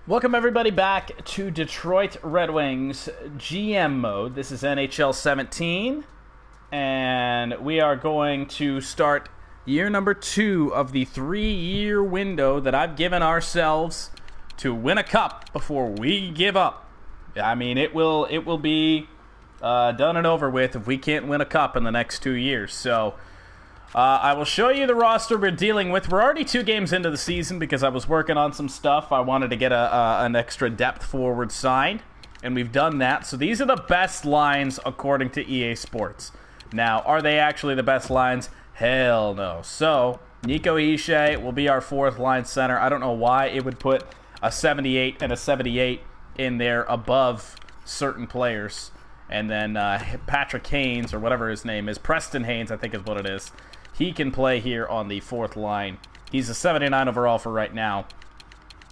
Welcome everybody back to Detroit Red Wings GM mode. This is NHL 17, and we are going to start year number 2 of the 3-year window that I've given ourselves to win a cup before we give up. I mean, it will be done and over with if we can't win a cup in the next 2 years. So I will show you the roster we're dealing with. We're already 2 games into the season because I was working on some stuff. I wanted to get an extra depth forward signed, and we've done that. So these are the best lines according to EA Sports. Now, are they actually the best lines? Hell no. So Nico Hischier will be our 4th line center. I don't know why it would put a 78 and a 78 in there above certain players. And then Patrick Haynes, or whatever his name is, Preston Haynes, I think is what it is. He can play here on the 4th line. He's a 79 overall for right now.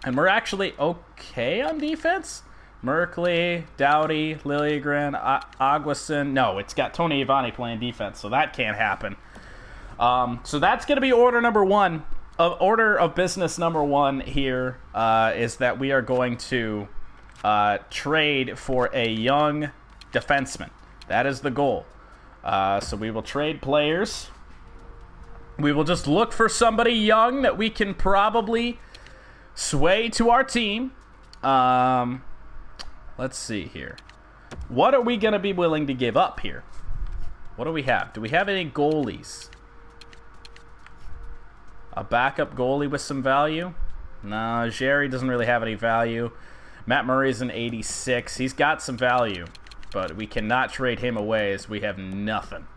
And we're actually okay on defense. Merkley, Doughty, Liljegren, Aguason. No, it's got Tony Ivani playing defense, so that can't happen. So that's going to be order of business number 1 here, is that we are going to trade for a young defenseman. That is the goal. So we will trade players. We will just look for somebody young that we can probably sway to our team. Let's see here. What are we going to be willing to give up here? What do we have? Do we have any goalies? A backup goalie with some value? No, Jerry doesn't really have any value. Matt Murray's an 86. He's got some value, but we cannot trade him away as we have nothing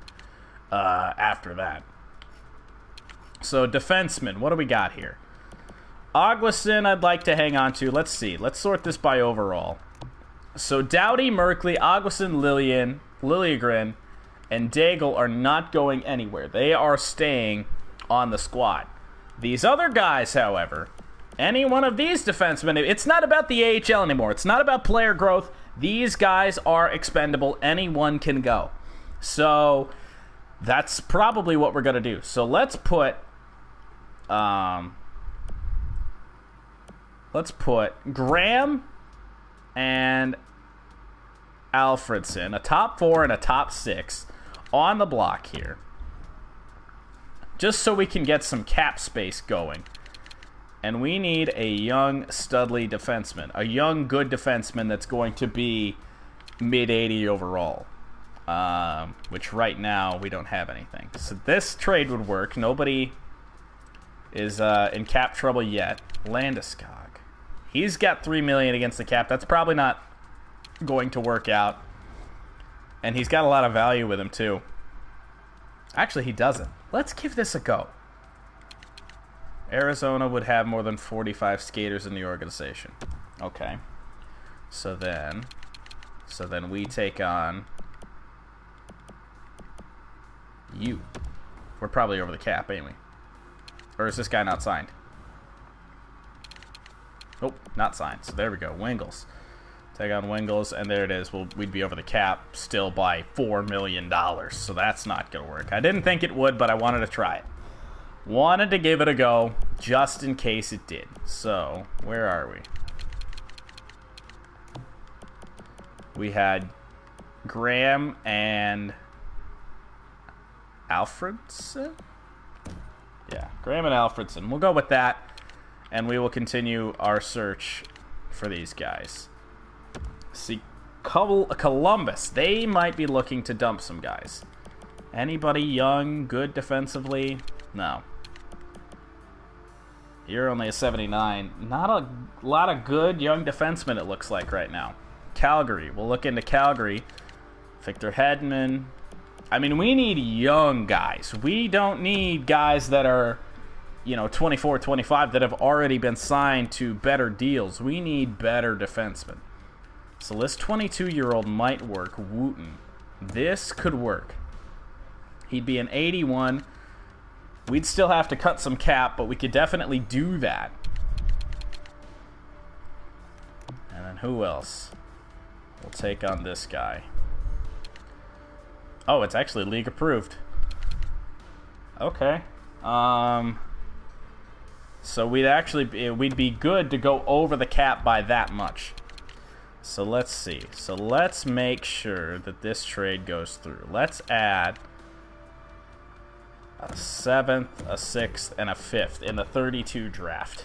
after that. So, defenseman, what do we got here? Aguason, I'd like to hang on to. Let's see. Let's sort this by overall. So, Doughty, Merkley, Aguason, Liljegren, and Daigle are not going anywhere. They are staying on the squad. These other guys, however, any one of these defensemen, it's not about the AHL anymore. It's not about player growth. These guys are expendable. Anyone can go. So, that's probably what we're going to do. So, let's put Graham and Alfredson, a top 4 and a top 6, on the block here. Just so we can get some cap space going. And we need a young Studley defenseman. A young, good defenseman that's going to be mid-80 overall. Which right now, we don't have anything. So this trade would work. Nobody is in cap trouble yet. Landeskog. He's got $3 million against the cap. That's probably not going to work out. And he's got a lot of value with him, too. Actually, he doesn't. Let's give this a go. Arizona would have more than 45 skaters in the organization. Okay. So then we take on you. We're probably over the cap, ain't we? Or is this guy not signed? Nope, not signed. So there we go. Wingles. Take on Wingles, and there it is. We'd be over the cap still by $4 million. So that's not going to work. I didn't think it would, but I wanted to try it. Wanted to give it a go, just in case it did. So, where are we? We had Graham and Alfredson? Yeah, Graham and Alfredson. We'll go with that, and we will continue our search for these guys. See, Columbus. They might be looking to dump some guys. Anybody young, good defensively? No. You're only a 79. Not a lot of good young defensemen, it looks like, right now. Calgary. We'll look into Calgary. Victor Hedman. I mean, we need young guys. We don't need guys that are, 24, 25 that have already been signed to better deals. We need better defensemen. So this 22-year-old might work. Wooten. This could work. He'd be an 81. We'd still have to cut some cap, but we could definitely do that. And then who else? We'll take on this guy. Oh, it's actually league approved. Okay. So we'd be good to go over the cap by that much. So let's see. So let's make sure that this trade goes through. Let's add a 7th, a 6th, and a 5th in the 32 draft.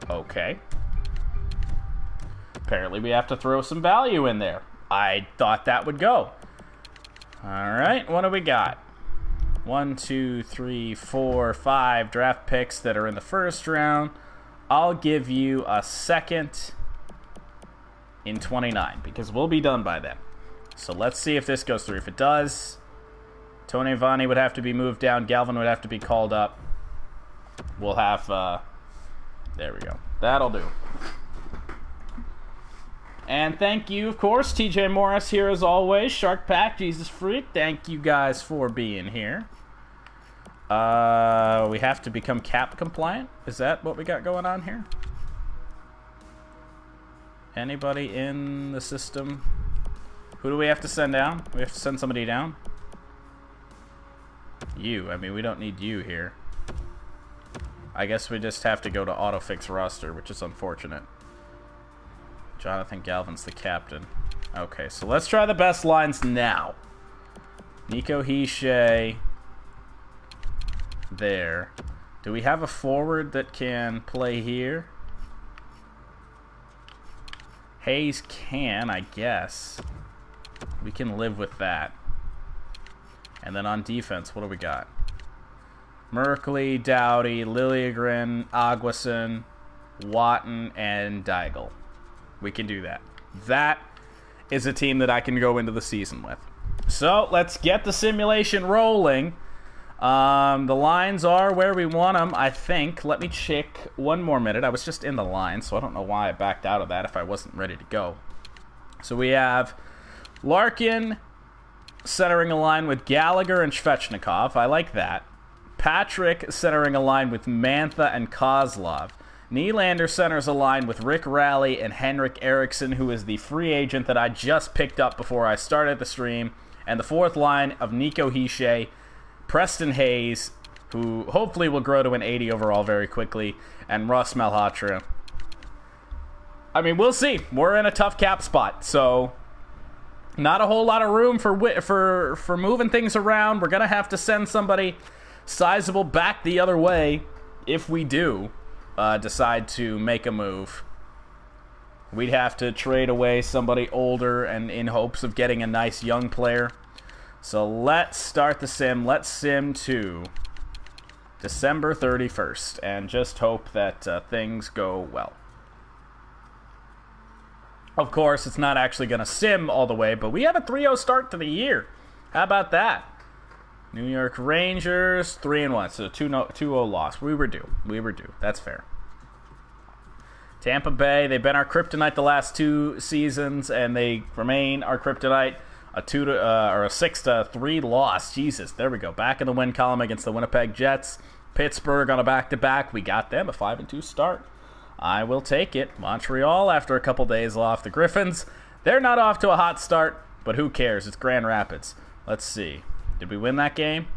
Okay. Apparently we have to throw some value in there. I thought that would go. Alright, what do we got? 1, 2, 3, 4, 5 draft picks that are in the first round. I'll give you a 2nd in 29 because we'll be done by then. So let's see if this goes through. If it does, Tony Vanni would have to be moved down. Galvin would have to be called up. We'll have... there we go. That'll do. And thank you, of course, TJ Morris here as always. Shark Pack, Jesus Freak. Thank you guys for being here. We have to become cap compliant. Is that what we got going on here? Anybody in the system? Who do we have to send down? We have to send somebody down? You. I mean, we don't need you here. I guess we just have to go to autofix roster, which is unfortunate. Jonathan Galvin's the captain. Okay, so let's try the best lines now. Nico Hischier. There. Do we have a forward that can play here? Hayes can, I guess. We can live with that. And then on defense, what do we got? Merkley, Doughty, Liljegren, Aguason, Watton, and Deigel. We can do that. That is a team that I can go into the season with. So, let's get the simulation rolling. The lines are where we want them, I think. Let me check one more minute. I was just in the line, so I don't know why I backed out of that if I wasn't ready to go. So we have Larkin centering a line with Gallagher and Svechnikov. I like that. Patrick centering a line with Mantha and Kozlov. Nylander centers a line with Rick Raleigh and Henrik Eriksson, who is the free agent that I just picked up before I started the stream. And the fourth line of Nico Hischier, Preston Hayes, who hopefully will grow to an 80 overall very quickly, and Russ Malhotra. I mean, we'll see. We're in a tough cap spot, so not a whole lot of room for moving things around. We're going to have to send somebody sizable back the other way if we do decide to make a move. We'd have to trade away somebody older and in hopes of getting a nice young player. So let's start the sim. Let's sim to December 31st and just hope that things go well. Of course, it's not actually going to sim all the way, but we have a 3-0 start to the year. How about that? New York Rangers, 3-1, so 2-0 loss. We were due. That's fair. Tampa Bay, they've been our kryptonite the last 2 seasons, and they remain our kryptonite. A 6-3 loss. Jesus, there we go. Back in the win column against the Winnipeg Jets. Pittsburgh on a back-to-back. We got them a 5-2 start. I will take it. Montreal, after a couple days off. The Griffins, they're not off to a hot start, but who cares? It's Grand Rapids. Let's see. Did we win that game?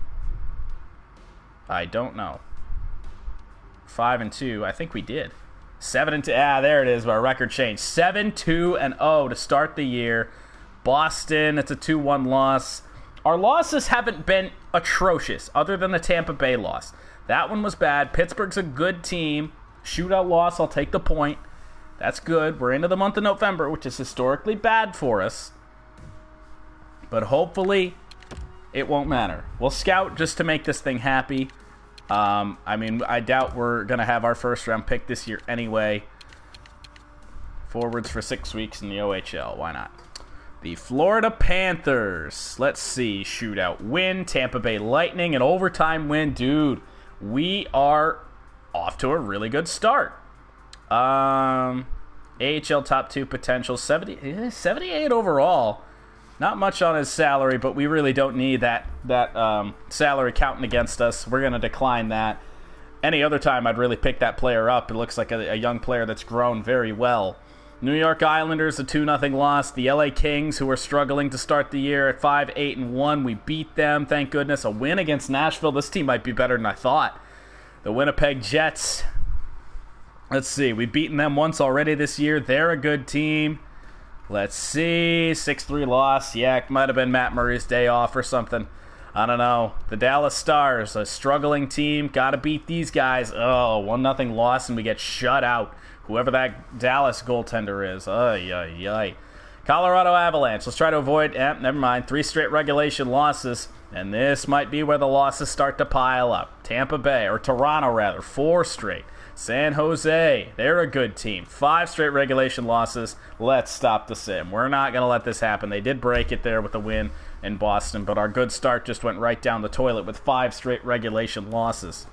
I don't know. 5-2. I think we did. 7-2. There it is. Our record changed. 7-2-0 to start the year. Boston, it's a 2-1 loss. Our losses haven't been atrocious, other than the Tampa Bay loss. That one was bad. Pittsburgh's a good team. Shootout loss, I'll take the point. That's good. We're into the month of November, which is historically bad for us. But hopefully, it won't matter. We'll scout just to make this thing happy. I mean, I doubt we're going to have our first-round pick this year anyway. Forwards for 6 weeks in the OHL. Why not? The Florida Panthers. Let's see. Shootout win. Tampa Bay Lightning. An overtime win. Dude, we are off to a really good start. AHL top 2 potential. 78 overall. Not much on his salary, but we really don't need that salary counting against us. We're going to decline that. Any other time, I'd really pick that player up. It looks like a young player that's grown very well. New York Islanders, a 2-0 loss. The LA Kings, who are struggling to start the year at 5-8-1. We beat them, thank goodness. A win against Nashville. This team might be better than I thought. The Winnipeg Jets. Let's see. We've beaten them once already this year. They're a good team. Let's see. 6-3 loss. Yeah, it might have been Matt Murray's day off or something. I don't know. The Dallas Stars, a struggling team. Got to beat these guys. Oh, 1-0 loss, and we get shut out. Whoever that Dallas goaltender is. Ay, ay, ay. Colorado Avalanche. Let's try to avoid... never mind. 3 straight regulation losses. And this might be where the losses start to pile up. Tampa Bay, or Toronto rather. 4 straight. San Jose. They're a good team. 5 straight regulation losses. Let's stop the sim. We're not going to let this happen. They did break it there with the win in Boston. But our good start just went right down the toilet with 5 straight regulation losses.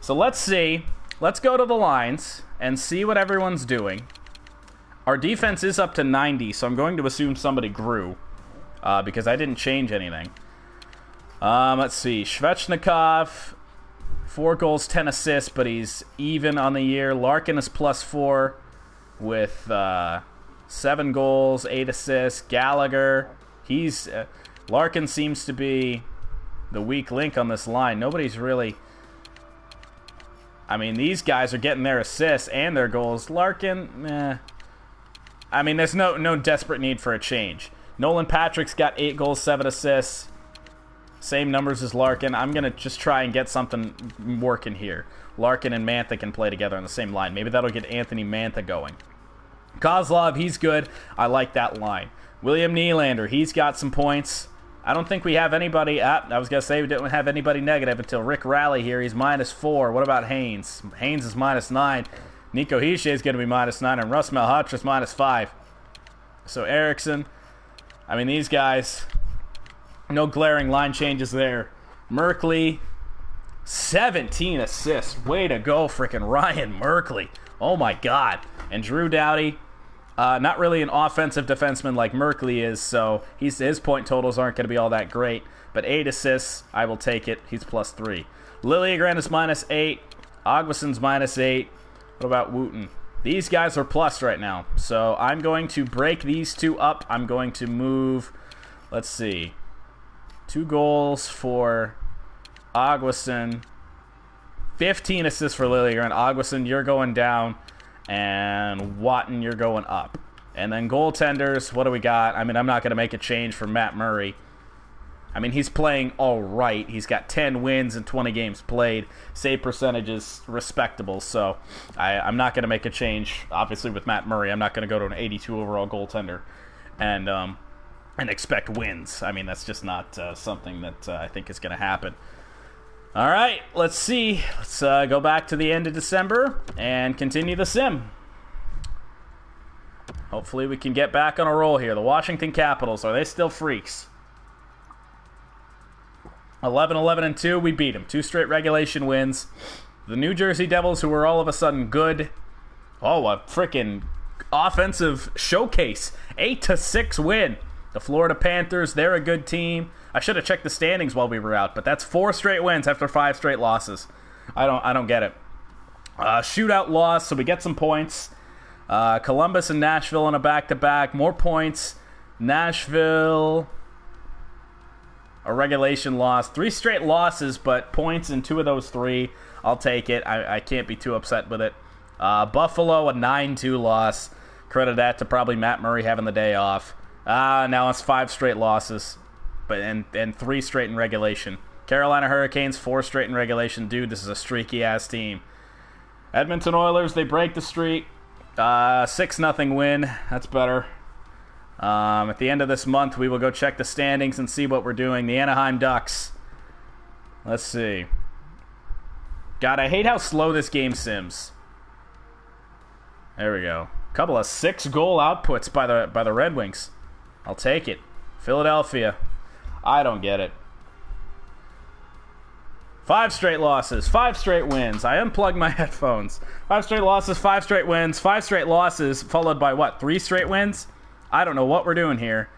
So let's see... Let's go to the lines and see what everyone's doing. Our defense is up to 90, so I'm going to assume somebody grew because I didn't change anything. Let's see. Svechnikov, 4 goals, 10 assists, but he's even on the year. Larkin is +4 with 7 goals, 8 assists. Gallagher, Larkin seems to be the weak link on this line. Nobody's really... I mean, these guys are getting their assists and their goals. Larkin, I mean, there's no desperate need for a change. Nolan Patrick's got 8 goals, 7 assists. Same numbers as Larkin. I'm going to just try and get something working here. Larkin and Mantha can play together on the same line. Maybe that'll get Anthony Mantha going. Kozlov, he's good. I like that line. William Nylander, he's got some points. I don't think we have anybody... I was going to say we didn't have anybody negative until Rick Raleigh here. He's -4. What about Haynes? Haynes is -9. Nico Hischier is going to be -9. And Russ Malhotra is -5. So Eriksson... I mean, these guys... No glaring line changes there. Merkley... 17 assists. Way to go, freaking Ryan Merkley. Oh, my God. And Drew Doughty... not really an offensive defenseman like Merkley is, so his point totals aren't going to be all that great. But 8 assists, I will take it. He's +3. Liljegren is -8. Augustin's -8. What about Wooten? These guys are plus right now. So I'm going to break these 2 up. I'm going to move, let's see, 2 goals for Augustin. 15 assists for Liljegren. Augustin, you're going down. And Watton, you're going up. And then goaltenders, what do we got? I mean, I'm not going to make a change for Matt Murray. I mean, he's playing all right. He's got 10 wins and 20 games played. Save percentage is respectable, so I'm not going to make a change. Obviously, with Matt Murray, I'm not going to go to an 82 overall goaltender and expect wins. I mean, that's just not something that I think is going to happen. All right, let's see. Let's go back to the end of December and continue the sim. Hopefully we can get back on a roll here. The Washington Capitals, are they still freaks? 11-11-2, we beat them. 2 straight regulation wins. The New Jersey Devils, who were all of a sudden good. Oh, a freaking offensive showcase. 8-6 win. The Florida Panthers, they're a good team. I should have checked the standings while we were out, but that's 4 straight wins after 5 straight losses. I don't get it. Shootout loss, so we get some points. Columbus and Nashville on a back-to-back. More points. Nashville, a regulation loss. 3 straight losses, but points in 2 of those 3. I'll take it. I can't be too upset with it. Buffalo, a 9-2 loss. Credit that to probably Matt Murray having the day off. Now it's 5 straight losses. But and 3 straight in regulation. Carolina Hurricanes, 4 straight in regulation. Dude, this is a streaky-ass team. Edmonton Oilers, they break the streak. 6-0 win. That's better. At the end of this month, we will go check the standings and see what we're doing. The Anaheim Ducks. Let's see. God, I hate how slow this game sims. There we go. Couple of 6-goal outputs by the Red Wings. I'll take it. Philadelphia. I don't get it. 5 straight losses, 5 straight wins. I unplugged my headphones. 5 straight losses, 5 straight wins, 5 straight losses, followed by what, 3 straight wins? I don't know what we're doing here.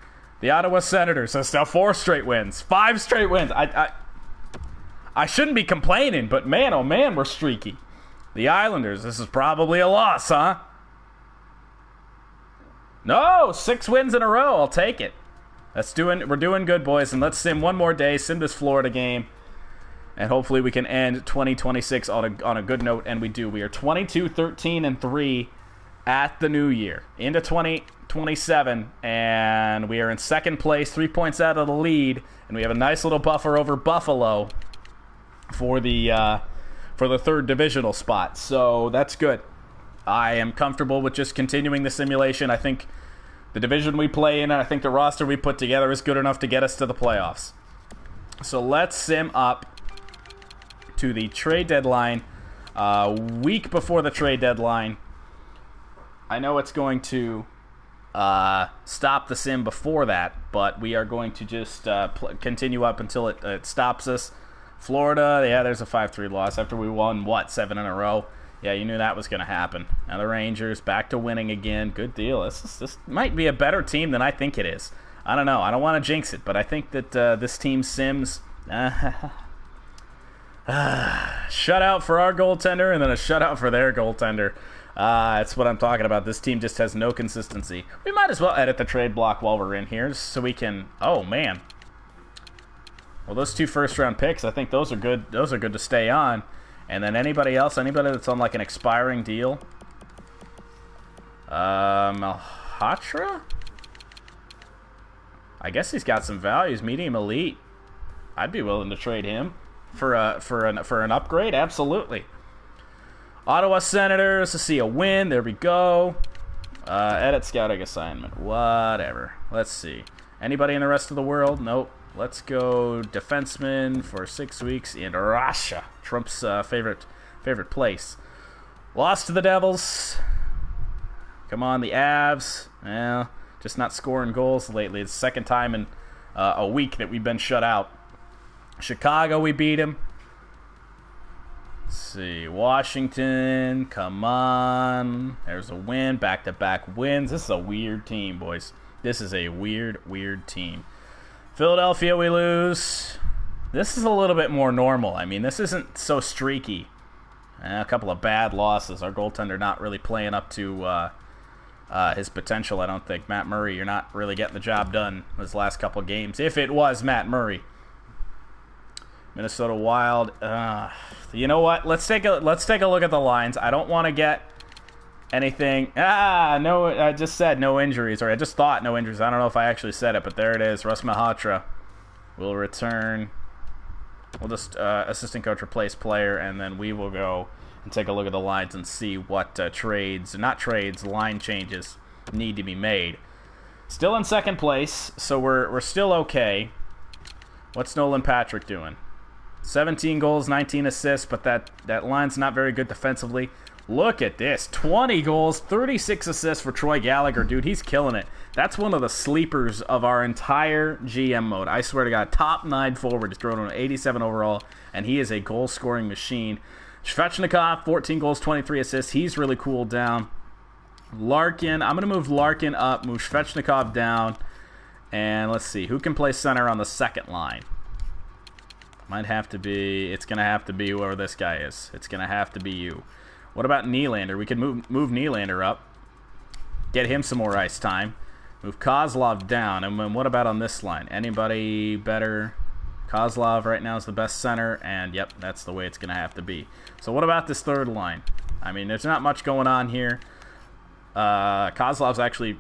The Ottawa Senators, that's now 4 straight wins, 5 straight wins. I shouldn't be complaining, but man, oh man, we're streaky. The Islanders, this is probably a loss, huh? No, 6 wins in a row. I'll take it. We're doing good, boys, and let's sim one more day, sim this Florida game, and hopefully we can end 2026 on a good note, and we do. We are 22-13-3 at the new year, into 2027, and we are in second place, 3 points out of the lead, and we have a nice little buffer over Buffalo for the third divisional spot, so that's good. I am comfortable with just continuing the simulation. I think the division we play in, and I think the roster we put together is good enough to get us to the playoffs. So let's sim up to the trade deadline, week before the trade deadline. I know it's going to stop the sim before that, but we are going to just continue up until it stops us. Florida, yeah, there's a 5-3 loss after we won, 7 in a row? Yeah, you knew that was going to happen. Now the Rangers, back to winning again. Good deal. This might be a better team than I think it is. I don't know. I don't want to jinx it, but I think that this team sims... shutout for our goaltender and then a shutout for their goaltender. That's what I'm talking about. This team just has no consistency. We might as well edit the trade block while we're in here so we can... Oh, man. Well, those 2 first-round picks, I think those are good. Those are good to stay on. And then anybody that's on like an expiring deal? Malhotra? I guess he's got some values. Medium elite. I'd be willing to trade him for an upgrade. Absolutely. Ottawa Senators. Let's see, a win. There we go. Edit scouting assignment. Whatever. Let's see. Anybody in the rest of the world? Nope. Let's go defenseman for 6 weeks in Russia. Trump's favorite place. Lost to the Devils. Come on, the Avs. Well, just not scoring goals lately. It's the second time in a week that we've been shut out. Chicago, we beat him. Let's see. Washington, come on. There's a win. Back-to-back wins. This is a weird team, boys. This is a weird team. Philadelphia, we lose. This is a little bit more normal. I mean, this isn't so streaky. A couple of bad losses. Our goaltender not really playing up to his potential, I don't think. Matt Murray, you're not really getting the job done his last couple of games. If it was Matt Murray. Minnesota Wild. You know what? Let's take a look at the lines. I don't want to get anything. No, I just said no injuries, or I just thought no injuries. I don't know if I actually said it, but there it is. Russ Malhotra will return. We'll just assistant coach replace player, and then we will go and take a look at the lines and see what line changes need to be made. Still in second place, so we're still okay. What's Nolan Patrick doing? 17 goals, 19 assists, but that line's not very good defensively. Look at this. 20 goals, 36 assists for Troy Gallagher. Dude, he's killing it. That's one of the sleepers of our entire GM mode. I swear to God, top 9 forward. He's thrown an 87 overall, and he is a goal-scoring machine. Svechnikov, 14 goals, 23 assists. He's really cooled down. Larkin, I'm going to move Larkin up, move Svechnikov down, and let's see. Who can play center on the second line? It's going to have to be whoever this guy is. It's going to have to be you. What about Nylander? We could move Nylander up. Get him some more ice time. Move Kozlov down. And then what about on this line? Anybody better? Kozlov right now is the best center. And, yep, that's the way it's going to have to be. So what about this third line? I mean, there's not much going on here. Kozlov's actually,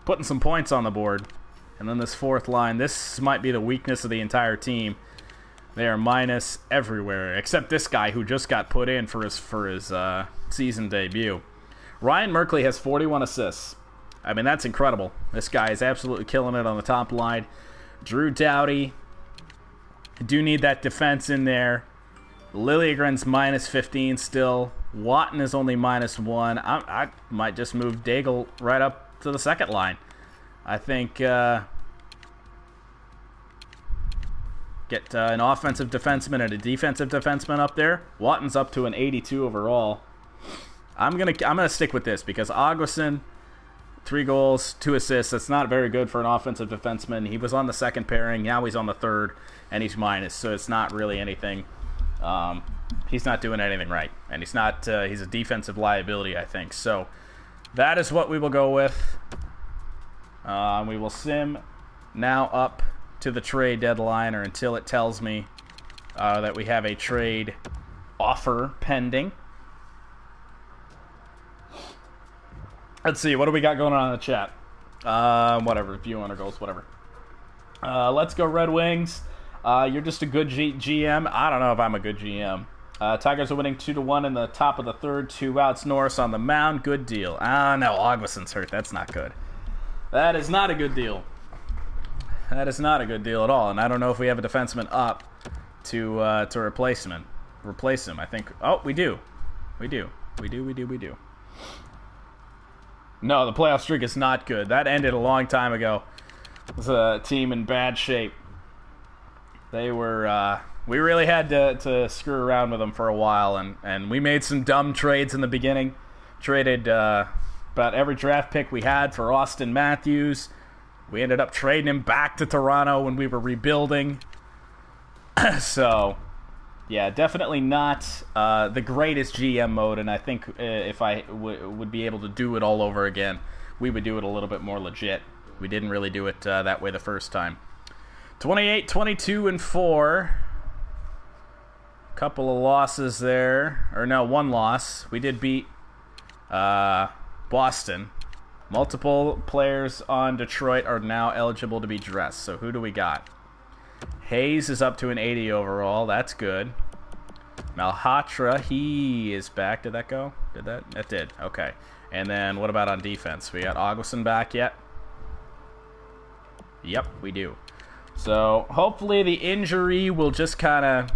putting some points on the board. And then this fourth line. This might be the weakness of the entire team. They are minus everywhere, except this guy who just got put in for his season debut. Ryan Merkley has 41 assists. I mean, that's incredible. This guy is absolutely killing it on the top line. Drew Doughty. Do need that defense in there. Liljegren's minus 15 still. Watton is only minus 1. I might just move Daigle right up to the second line. I think... Get an offensive defenseman and a defensive defenseman up there. Watton's up to an 82 overall. I'm gonna stick with this because Augustin, 3 goals, 2 assists. That's not very good for an offensive defenseman. He was on the second pairing. Now he's on the third, and he's minus. So it's not really anything. He's not doing anything right, and he's a defensive liability, I think. So That is what we will go with. We will sim now up to the trade deadline, or until it tells me that we have a trade offer pending. Let's see, what do we got going on in the chat? Whatever, view on our goals, whatever. Let's go Red Wings. You're just a good GM. I don't know if I'm a good GM. Tigers are winning 2-1 in the top of the third. 2 outs. Norris on the mound. Good deal. No, Augustin's hurt. That's not good. That is not a good deal. That is not a good deal at all. And I don't know if we have a defenseman up to replace him. I think. Oh, we do. We do. No, the playoff streak is not good. That ended a long time ago. It was a team in bad shape. They were. We really had to screw around with them for a while, and we made some dumb trades in the beginning. Traded about every draft pick we had for Austin Matthews. We ended up trading him back to Toronto when we were rebuilding. So, yeah, definitely not the greatest GM mode, and I think if I would be able to do it all over again, we would do it a little bit more legit. We didn't really do it that way the first time. 28, 22, and 4. Couple of losses there. Or no, one loss. We did beat Boston. Multiple players on Detroit are now eligible to be dressed. So who do we got? Hayes is up to an 80 overall. That's good. Malhotra, he is back. Did that go? Did that? That did. Okay. And then what about on defense? We got Augustin back yet? Yep, we do. So hopefully the injury will just kind of,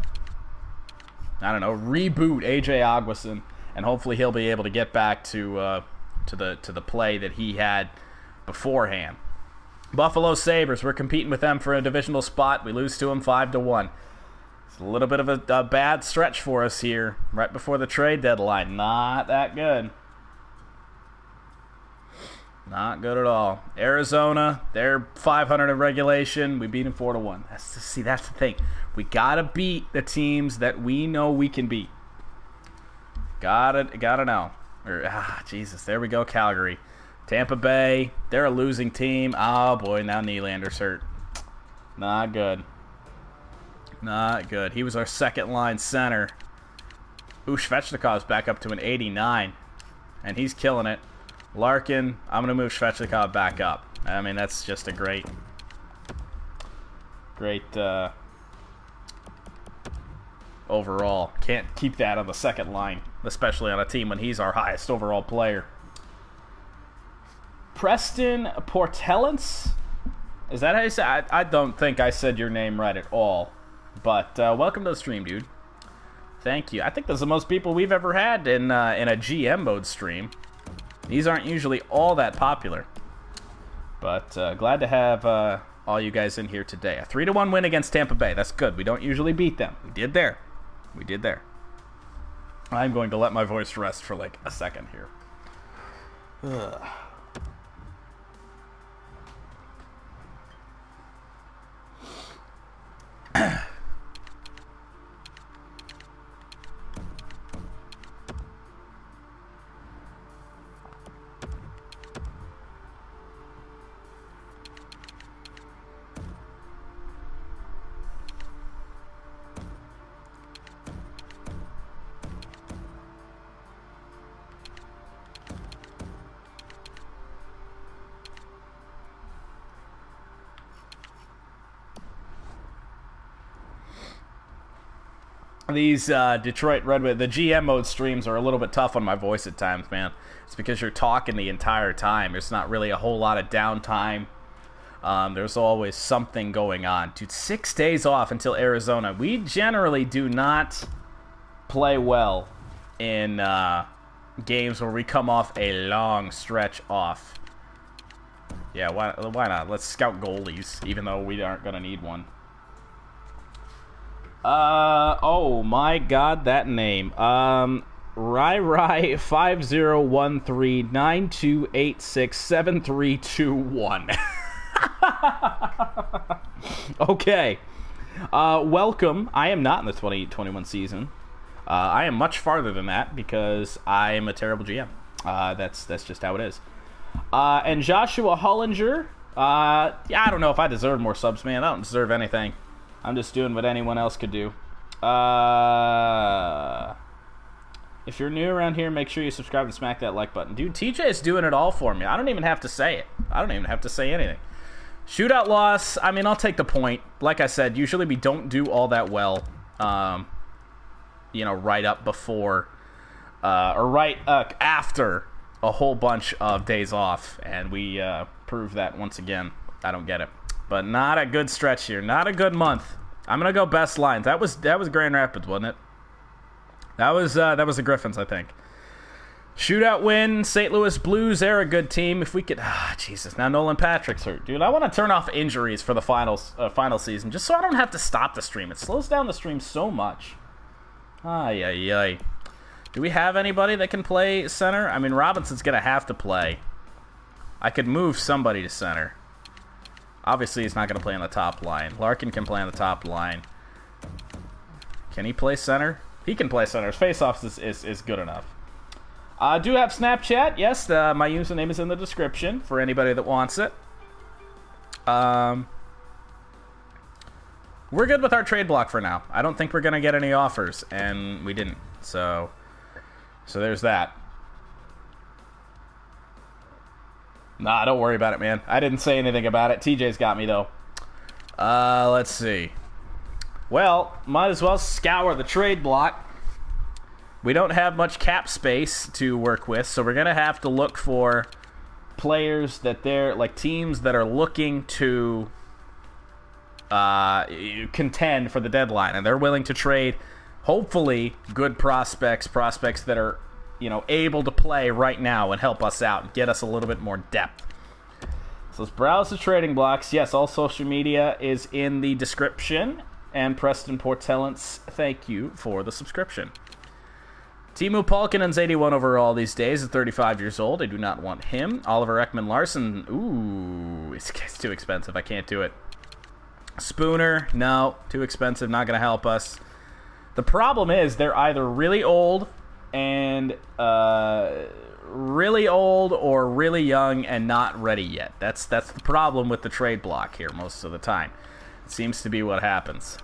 I don't know, reboot AJ Augustin, and hopefully he'll be able to get back to the play that he had beforehand. Buffalo Sabres, we're competing with them for a divisional spot. We lose to them 5-1. It's a little bit of a bad stretch for us here right before the trade deadline. Not that good. Not good at all. Arizona, they're 500 in regulation. We beat them 4-1. That's the thing. We gotta beat the teams that we know we can beat. Gotta know. Jesus, there we go, Calgary. Tampa Bay, they're a losing team. Oh boy, now Nylander's hurt. Not good. Not good. He was our second line center. Svechnikov's back up to an 89, and he's killing it. Larkin, I'm going to move Svechnikov back up. I mean, that's just a great overall. Can't keep that on the second line, especially on a team when he's our highest overall player. Preston Portellance? Is that how you say it? I don't think I said your name right at all. But welcome to the stream, dude. Thank you. I think that's the most people we've ever had in a GM mode stream. These aren't usually all that popular. But glad to have all you guys in here today. A 3-1 win against Tampa Bay. That's good. We don't usually beat them. We did there. I'm going to let my voice rest for like a second here. Ugh. These Detroit Red Wings, the GM mode streams are a little bit tough on my voice at times, man. It's because you're talking the entire time. There's not really a whole lot of downtime. There's always something going on. Dude, 6 days off until Arizona. We generally do not play well in games where we come off a long stretch off. Yeah, why not? Let's scout goalies, even though we aren't going to need one. Oh my god, that name. Rai 501392867321. Okay. Welcome. I am not in the 2021 season. I am much farther than that because I am a terrible GM. That's just how it is. And Joshua Hollinger, yeah, I don't know if I deserve more subs, man. I don't deserve anything. I'm just doing what anyone else could do. If you're new around here, make sure you subscribe and smack that like button. Dude, TJ is doing it all for me. I don't even have to say it. I don't even have to say anything. Shootout loss, I mean, I'll take the point. Like I said, usually we don't do all that well, right up before, or right after a whole bunch of days off. And we prove that once again. I don't get it. But not a good stretch here. Not a good month. I'm going to go best lines. That was Grand Rapids, wasn't it? That was the Griffins, I think. Shootout win. St. Louis Blues, they're a good team. If we could... Jesus. Now Nolan Patrick's hurt. Dude, I want to turn off injuries for the final season, just so I don't have to stop the stream. It slows down the stream so much. Ay. Do we have anybody that can play center? I mean, Robinson's going to have to play. I could move somebody to center. Obviously, he's not going to play on the top line. Larkin can play on the top line. Can he play center? He can play center. His face-offs is good enough. I do have Snapchat. Yes, my username is in the description for anybody that wants it. We're good with our trade block for now. I don't think we're going to get any offers, and we didn't. So there's that. Nah, don't worry about it, man. I didn't say anything about it. TJ's got me, though. Let's see. Well, might as well scour the trade block. We don't have much cap space to work with, so we're going to have to look for players that they're, like, teams that are looking to contend for the deadline, and they're willing to trade, hopefully, good prospects that are, able to play right now and help us out and get us a little bit more depth. So let's browse the trading blocks. Yes, all social media is in the description. And Preston Portellance, thank you for the subscription. Teemu Palkkinen's 81 overall these days at 35 years old. I do not want him. Oliver Ekman-Larsson, ooh, it's too expensive. I can't do it. Spooner, no, too expensive, not going to help us. The problem is they're either really old or really young and not ready yet. That's the problem with the trade block here most of the time. It seems to be what happens.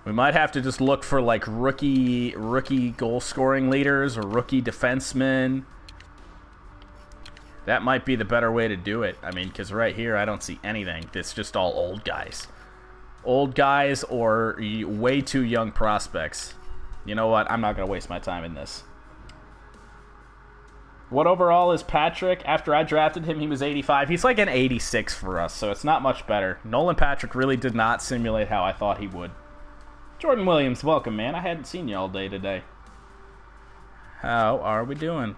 We might have to just look for like rookie goal scoring leaders or rookie defensemen. That might be the better way to do it. I mean, because right here I don't see anything. It's just all old guys. Old guys or way too young prospects. You know what? I'm not going to waste my time in this. What overall is Patrick? After I drafted him, he was 85. He's like an 86 for us, so it's not much better. Nolan Patrick really did not simulate how I thought he would. Jordan Williams, welcome, man. I hadn't seen you all day today. How are we doing?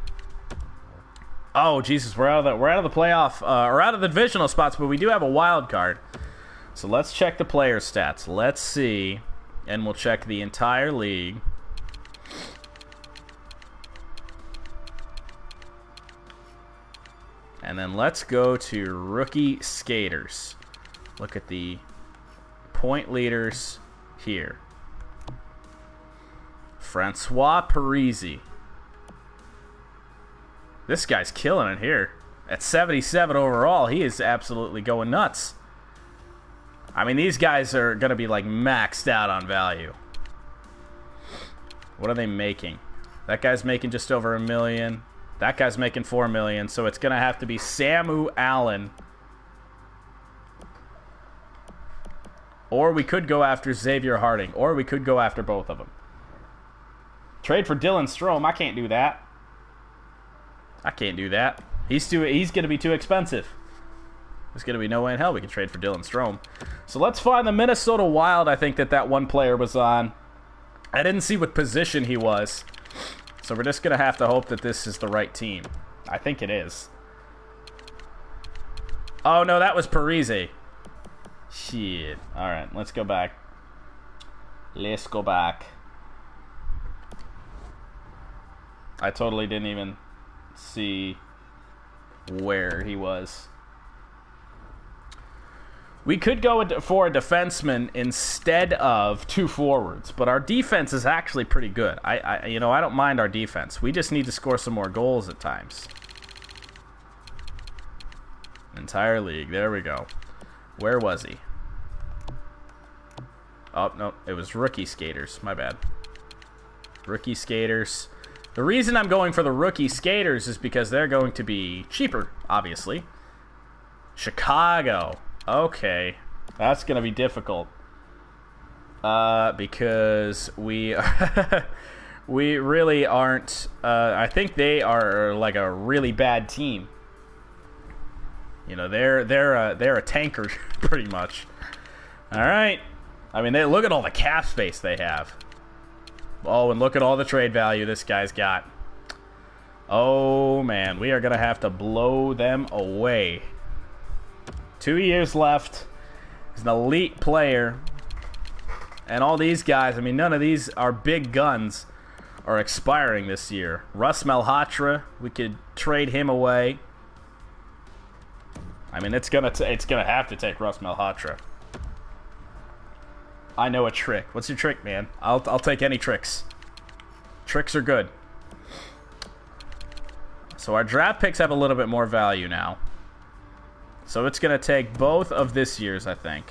Oh, Jesus, we're out of the playoff, or out of the divisional spots, but we do have a wild card. So let's check the player stats. Let's see, and we'll check the entire league. And then let's go to rookie skaters. Look at the point leaders here. Francois Parisi. This guy's killing it here. At 77 overall, he is absolutely going nuts. I mean, these guys are going to be like maxed out on value. What are they making? That guy's making just over $1 million. That guy's making $4 million, so it's going to have to be Samu Allen. Or we could go after Xavier Harding, or we could go after both of them. Trade for Dylan Strome. I can't do that. He's going to be too expensive. There's going to be no way in hell we can trade for Dylan Strome. So let's find the Minnesota Wild. I think that one player was on. I didn't see what position he was. So we're just going to have to hope that this is the right team. I think it is. Oh, no, that was Parise. Shit. All right, let's go back. Let's go back. I totally didn't even see where he was. We could go for a defenseman instead of 2 forwards, but our defense is actually pretty good. I don't mind our defense. We just need to score some more goals at times. Entire league. There we go. Where was he? Oh, no. It was rookie skaters. My bad. Rookie skaters. The reason I'm going for the rookie skaters is because they're going to be cheaper, obviously. Chicago. Okay. That's going to be difficult. Because we we really aren't... I think they are like a really bad team. You know, they're a tanker, pretty much. All right. I mean, look at all the cap space they have. Oh, and look at all the trade value this guy's got. Oh, man. We are going to have to blow them away. 2 years left. He's an elite player. And all these guys, I mean, none of these are big guns, are expiring this year. Russ Malhotra, we could trade him away. I mean, it's gonna have to take Russ Malhotra. I know a trick. What's your trick, man? I'll take any tricks. Tricks are good. So our draft picks have a little bit more value now. So it's gonna take both of this year's, I think.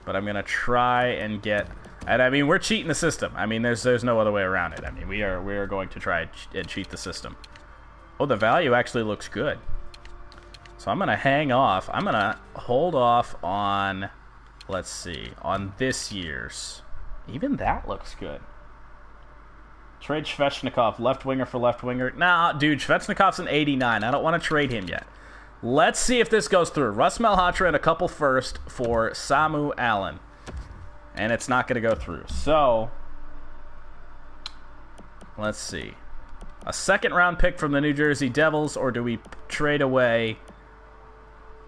But I'm gonna try and get. And I mean, we're cheating the system. I mean, there's no other way around it. I mean, we are going to try and cheat the system. Oh, the value actually looks good. So I'm going to hang off. I'm going to hold off on, let's see, on this year's. Even that looks good. Trade Svechnikov, left winger for left winger. Nah, dude, Svechnikov's an 89. I don't want to trade him yet. Let's see if this goes through. Russ Malhotra and a couple first for Samu Allen. And it's not going to go through. So, let's see. A second round pick from the New Jersey Devils, or do we trade away...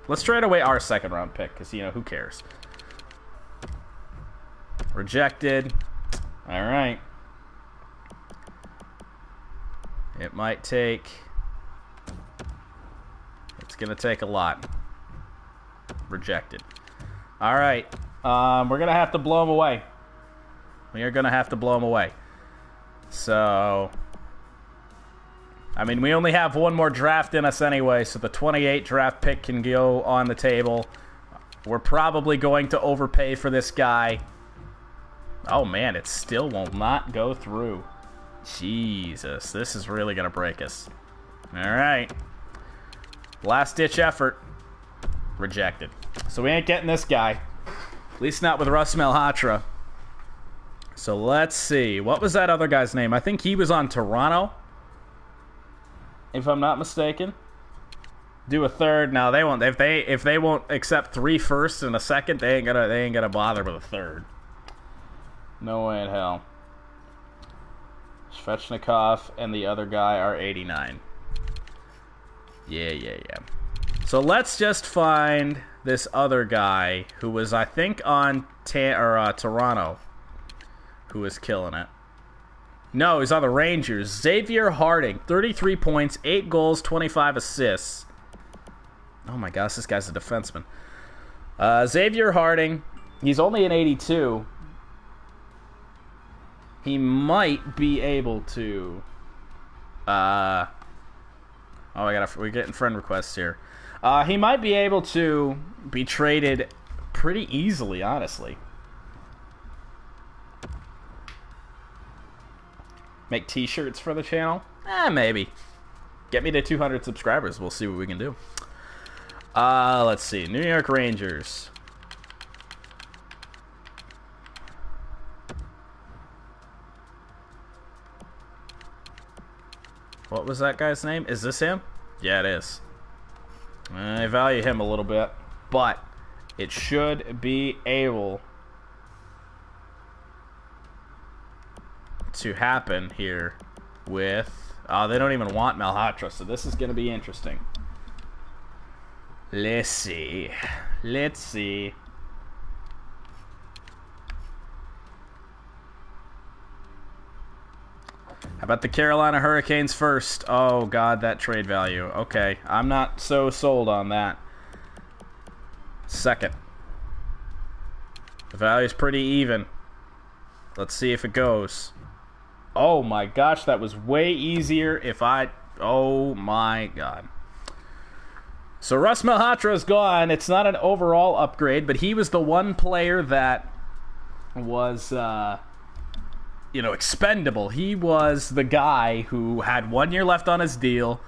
Let's trade away our second round pick, because, you know, who cares? Rejected. All right. It might take... It's going to take a lot. Rejected. All right. We're going to have to blow them away. We are going to have to blow them away. So... I mean, we only have one more draft in us anyway, so the 28 draft pick can go on the table. We're probably going to overpay for this guy. Oh, man, it still will not go through. Jesus, this is really going to break us. All right. Last-ditch effort. Rejected. So we ain't getting this guy. At least not with Russ Malhotra. So let's see. What was that other guy's name? I think he was on Toronto, if I'm not mistaken. Do a third. No, they won't. If they won't accept 3 firsts and a second, they ain't gonna bother with a third. No way in hell. Svechnikov and the other guy are 89. Yeah. So let's just find this other guy who was, I think, on Toronto, who was killing it. No, he's on the Rangers. Xavier Harding, 33 points, 8 goals, 25 assists. Oh my gosh, this guy's a defenseman. Xavier Harding, he's only an 82. He might be able to... we're getting friend requests here. He might be able to be traded pretty easily, honestly. Make t-shirts for the channel? Maybe. Get me to 200 subscribers. We'll see what we can do. Let's see. New York Rangers. What was that guy's name? Is this him? Yeah, it is. I value him a little bit, but it should be able to happen here with... they don't even want Malhotra, so this is going to be interesting. Let's see. How about the Carolina Hurricanes first? Oh, God, that trade value. Okay, I'm not so sold on that. Second. The value's pretty even. Let's see if it goes. Oh my gosh, that was way easier if I... Oh my god. So Russ Malhotra's gone. It's not an overall upgrade, but he was the one player that was, expendable. He was the guy who had 1 year left on his deal,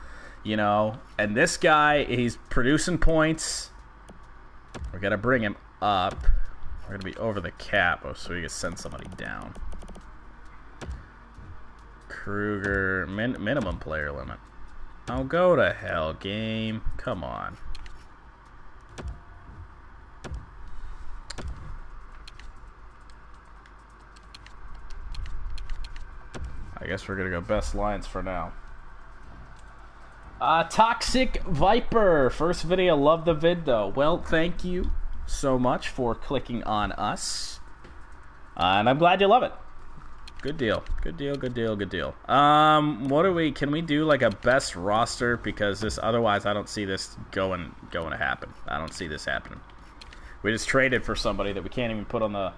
and this guy, he's producing points. We're going to bring him up. We're going to be over the cap, so we can send somebody down. Kruger, minimum player limit. Oh, go to hell, game. Come on. I guess we're going to go best lines for now. Toxic Viper. First video, love the vid though. Well, thank you so much for clicking on us. And I'm glad you love it. Good deal. Good deal, good deal, good deal. Can we do like a best roster? Because otherwise I don't see this going to happen. I don't see this happening. We just traded for somebody that we can't even put on the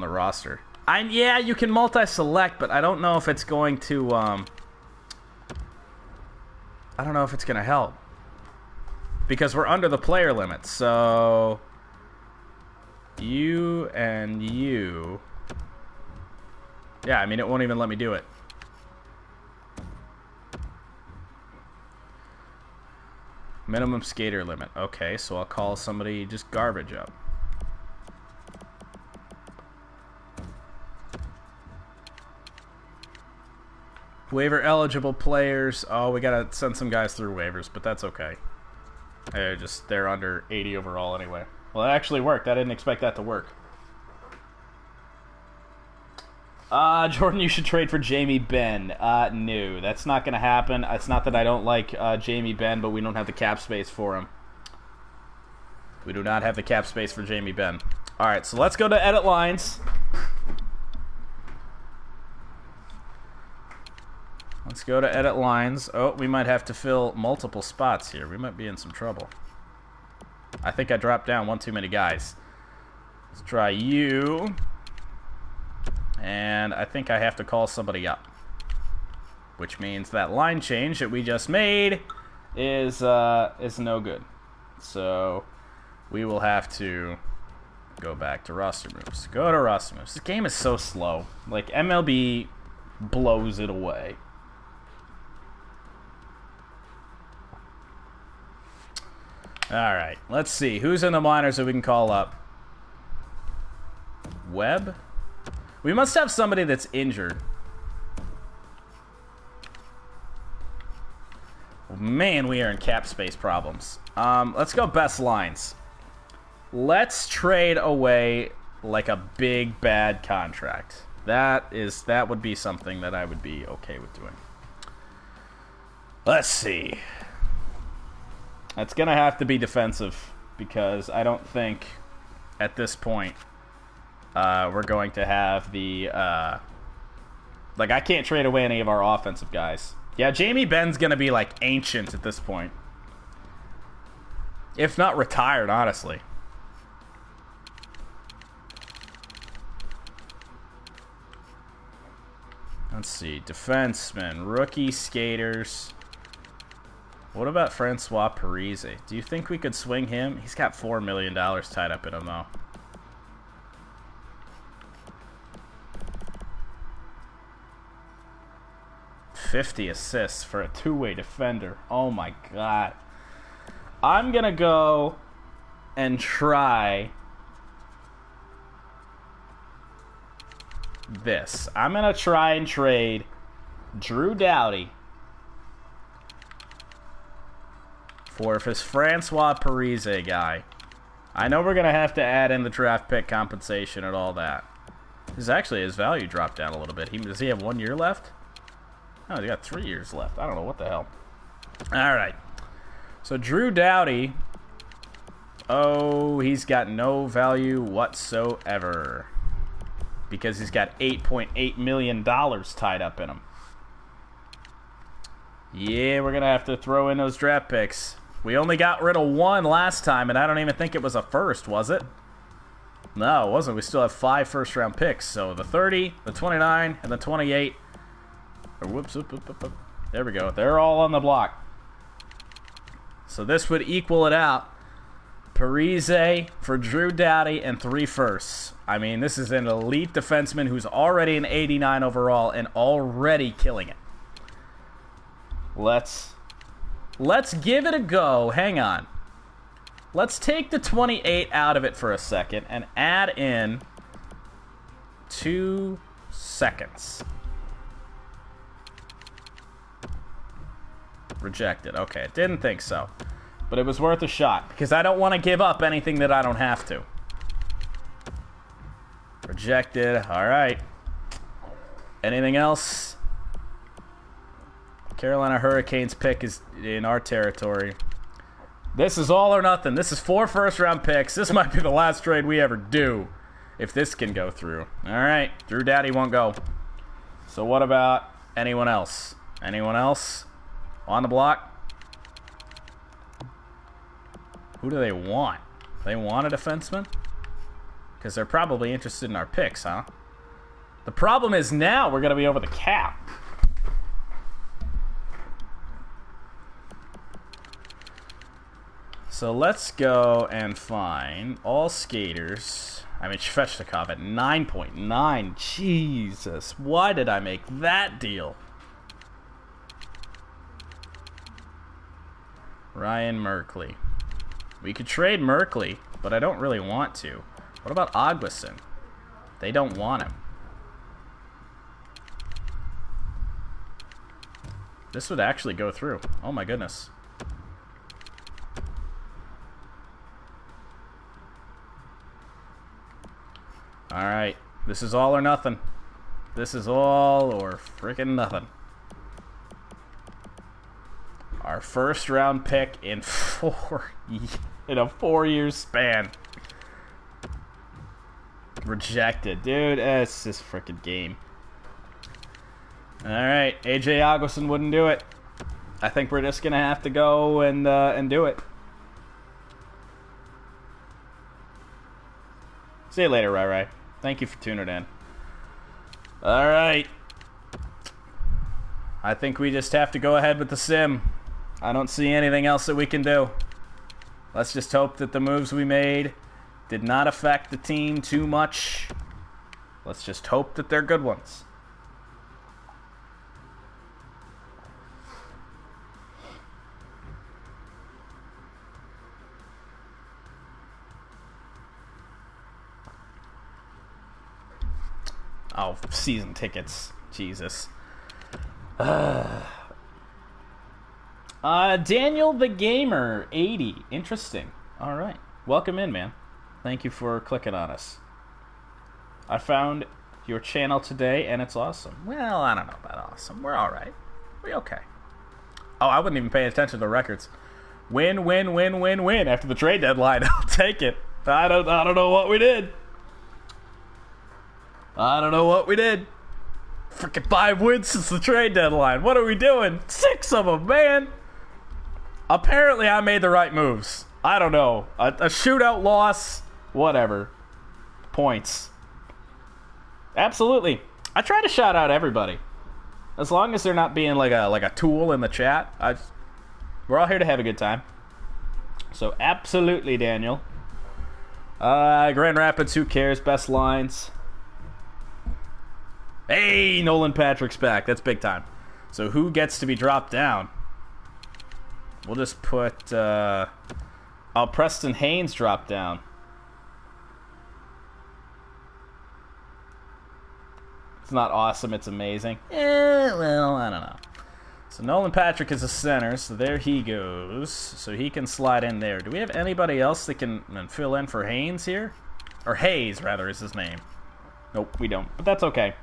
roster. Yeah, you can multi-select, but I don't know if it's going to, I don't know if it's going to help. Because we're under the player limit, so... You and you... Yeah, I mean, it won't even let me do it. Minimum skater limit. Okay, so I'll call somebody just garbage up. Waiver eligible players. Oh, we gotta send some guys through waivers, but that's okay. They're under 80 overall anyway. Well, it actually worked. I didn't expect that to work. Jordan, you should trade for Jamie Benn. No, that's not gonna happen. It's not that I don't like Jamie Benn, but we don't have the cap space for him. We do not have the cap space for Jamie Benn. All right, so let's go to edit lines. Let's go to edit lines. Oh, we might have to fill multiple spots here. We might be in some trouble. I think I dropped down one too many guys. Let's try you. And I think I have to call somebody up. Which means that line change that we just made is no good. So we will have to go back to roster moves. Go to roster moves. This game is so slow. Like, MLB blows it away. Alright, let's see. Who's in the minors that we can call up? Webb? We must have somebody that's injured. Man, we are in cap space problems. Let's go best lines. Let's trade away like a big bad contract. That would be something that I would be okay with doing. Let's see. It's going to have to be defensive because I don't think at this point we're going to have the... I can't trade away any of our offensive guys. Yeah, Jamie Benn's going to be, ancient at this point. If not retired, honestly. Let's see. Defensemen, rookie skaters... What about Francois Parise? Do you think we could swing him? He's got $4 million tied up in him, though. $50 assists for a two-way defender. Oh, my God. I'm going to go and try this. I'm going to try and trade Drew Doughty for this Francois Parise guy. I know we're going to have to add in the draft pick compensation and all that. His value dropped down a little bit. Does he have 1 year left? Oh, he got 3 years left. I don't know what the hell. All right. So Drew Doughty. Oh, he's got no value whatsoever. Because he's got $8.8 million tied up in him. Yeah, we're going to have to throw in those draft picks. We only got rid of one last time, and I don't even think it was a first, was it? No, it wasn't. We still have 5 first-round picks. So the 30, the 29, and the 28. Or whoops. There we go. They're all on the block. So this would equal it out. Parise for Drew Doughty and 3 firsts. I mean, this is an elite defenseman who's already an 89 overall and already killing it. Let's give it a go. Hang on. Let's take the 28 out of it for a second and add in 2 seconds. Rejected. Okay, didn't think so. But it was worth a shot, because I don't want to give up anything that I don't have to. Rejected. All right. Anything else? Carolina Hurricanes pick is in our territory. This is all or nothing. This is 4 first-round picks. This might be the last trade we ever do, if this can go through. All right. Drew Doughty won't go. So what about anyone else? Anyone else on the block? Who do they want? They want a defenseman? Because they're probably interested in our picks, huh? The problem is now we're going to be over the cap. So let's go and find all skaters. I mean, Svechnikov at 9.9. Jesus, why did I make that deal? Ryan Merkley. We could trade Merkley, but I don't really want to. What about Augustin? They don't want him. This would actually go through. Oh my goodness. Alright. This is all or nothing. This is all or freaking nothing. Our first round pick in a 4-year span. Rejected. Dude, it's this freaking game. Alright, AJ Augustin wouldn't do it. I think we're just gonna have to go and do it. See you later, Rai. Thank you for tuning in. Alright. I think we just have to go ahead with the sim. I don't see anything else that we can do. Let's just hope that the moves we made did not affect the team too much. Let's just hope that they're good ones. Oh, season tickets. Jesus. Daniel the Gamer 80. Interesting. All right. Welcome in, man. Thank you for clicking on us. I found your channel today, and it's awesome. Well, I don't know about awesome. We're all right. We're okay. Oh, I wouldn't even pay attention to the records. Win after the trade deadline. I'll take it. I don't know what we did. Freaking 5 wins since the trade deadline. What are we doing? 6 of them, man. Apparently, I made the right moves. I don't know. A shootout loss. Whatever. Points. Absolutely. I try to shout out everybody. As long as they're not being like a tool in the chat. We're all here to have a good time. So, absolutely, Daniel. Grand Rapids, who cares? Best lines. Hey, Nolan Patrick's back. That's big time. So who gets to be dropped down? We'll just put... Preston Haynes dropped down. It's not awesome. It's amazing. Well, I don't know. So Nolan Patrick is a center, so there he goes. So he can slide in there. Do we have anybody else that can fill in for Haynes here? Or Hayes, rather, is his name. Nope, we don't. But that's okay.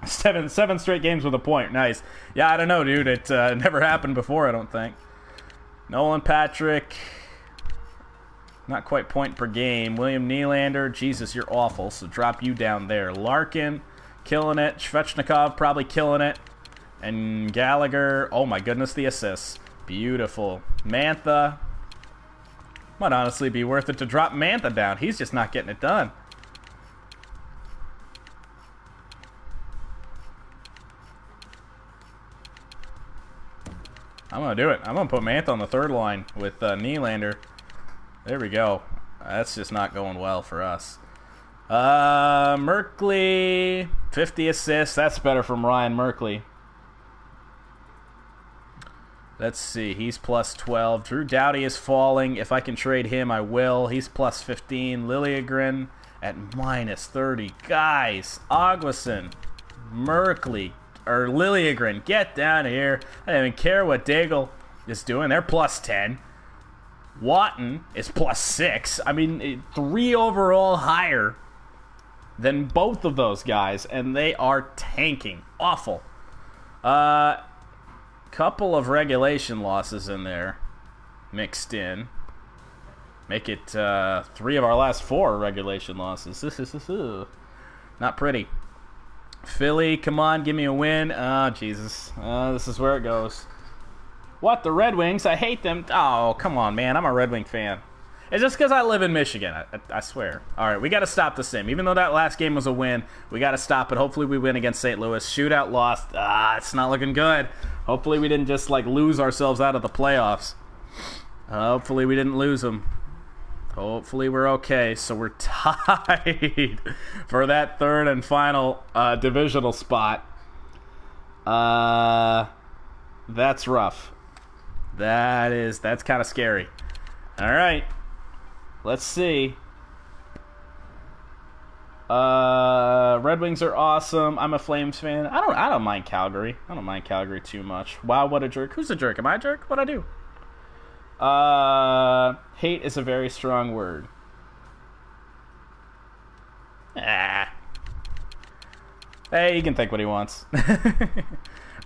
Seven straight games with a point. Nice. Yeah, I don't know, dude. It never happened before, I don't think. Nolan Patrick. Not quite point per game. William Nylander. Jesus, you're awful. So drop you down there. Larkin. Killing it. Svechnikov probably killing it. And Gallagher. Oh, my goodness, the assists. Beautiful. Mantha. Might honestly be worth it to drop Mantha down. He's just not getting it done. I'm going to do it. I'm going to put Mantha on the third line with Nylander. There we go. That's just not going well for us. Merkley, 50 assists. That's better from Ryan Merkley. Let's see. He's plus 12. Drew Doughty is falling. If I can trade him, I will. He's plus 15. Liljegren at minus 30. Guys, Augustin, Merkley, or Liljegren, get down here. I don't even care what Daigle is doing. They're plus 10. Watton is plus 6. I mean, 3 overall higher than both of those guys, and they are tanking. Awful. Couple of regulation losses in there mixed in. Make it 3 of our last 4 regulation losses. Not pretty. Philly, come on, give me a win. Oh, Jesus. This is where it goes. What, the Red Wings? I hate them. Oh, come on, man. I'm a Red Wing fan. It's just because I live in Michigan, I swear. All right, we got to stop the sim. Even though that last game was a win, we got to stop it. Hopefully we win against St. Louis. Shootout lost. It's not looking good. Hopefully we didn't just, lose ourselves out of the playoffs. Hopefully we didn't lose them. Hopefully we're okay. So we're tied for that third and final divisional spot. That's rough. That's kind of scary. All right. Let's see. Red Wings are awesome. I'm a Flames fan. I don't mind Calgary. I don't mind Calgary too much. Wow, what a jerk. Who's a jerk? Am I a jerk? What'd I do? Hate is a very strong word. Hey, he can think what he wants.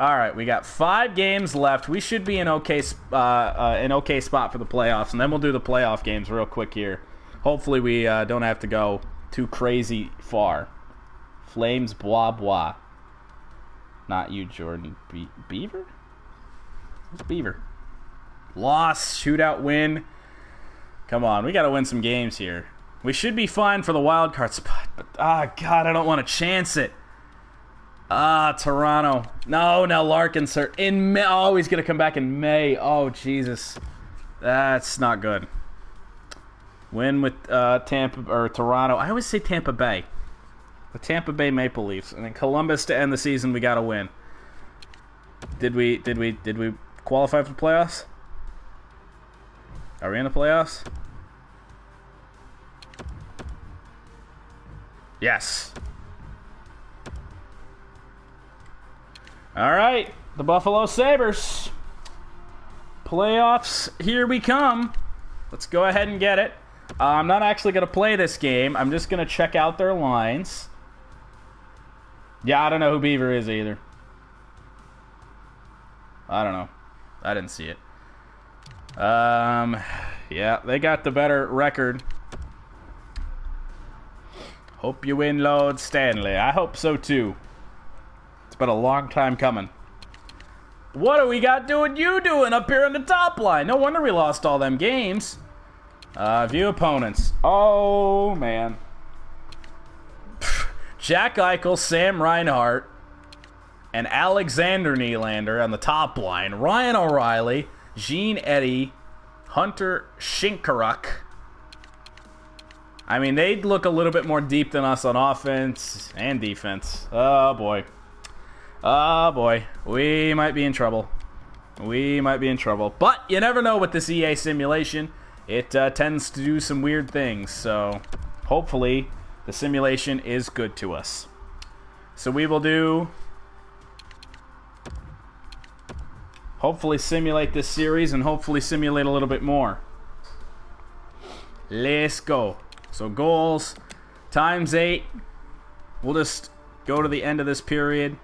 All right, we got 5 games left. We should be in an okay spot for the playoffs, and then we'll do the playoff games real quick here. Hopefully we don't have to go too crazy far. Flames, blah, blah. Not you, Jordan. Beaver? What's Beaver? Loss, shootout win. Come on, we got to win some games here. We should be fine for the wild card spot, but, God, I don't want to chance it. Toronto. No, now Larkin's hurt. In May. Oh, he's going to come back in May. Oh, Jesus. That's not good. Win with Tampa or Toronto. I always say Tampa Bay. The Tampa Bay Maple Leafs. And then Columbus to end the season, we got to win. Did we qualify for the playoffs? Are we in the playoffs? Yes. All right, the Buffalo Sabres. Playoffs, here we come. Let's go ahead and get it. I'm not actually going to play this game. I'm just going to check out their lines. Yeah, I don't know who Beaver is either. I don't know. I didn't see it. Yeah, they got the better record. Hope you win, Lord Stanley. I hope so, too. It's been a long time coming. What do we got doing up here on the top line? No wonder we lost all them games. View opponents. Oh, man. Jack Eichel, Sam Reinhart, and Alexander Nylander on the top line. Ryan O'Reilly, Gene Eddy, Hunter Shinkaruk. I mean, they look a little bit more deep than us on offense and defense. Oh, boy. Oh, boy. We might be in trouble. But you never know with this EA simulation. It tends to do some weird things. So, hopefully, the simulation is good to us. So, we will do... hopefully simulate this series and hopefully simulate a little bit more. Let's go. So goals times 8. We'll just go to the end of this period.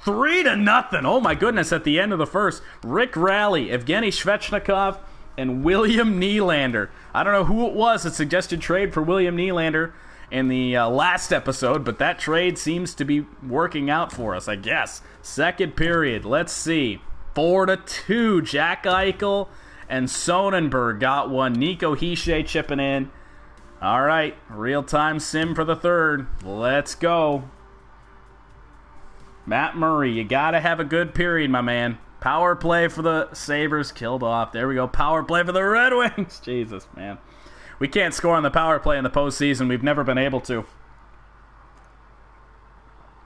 3-0. Oh my goodness, at the end of the first. Rick Rally, Evgeny Svechnikov, and William Nylander. I don't know who it was that suggested trade for William Nylander in the last episode, but that trade seems to be working out for us, I guess. Second period, let's see. 4-2. Jack Eichel and Sonnenberg got one. Nico Hischier chipping in. All right, real-time sim for the third. Let's go. Matt Murray, you got to have a good period, my man. Power play for the Sabres, killed off. There we go. Power play for the Red Wings. Jesus, man. We can't score on the power play in the postseason. We've never been able to.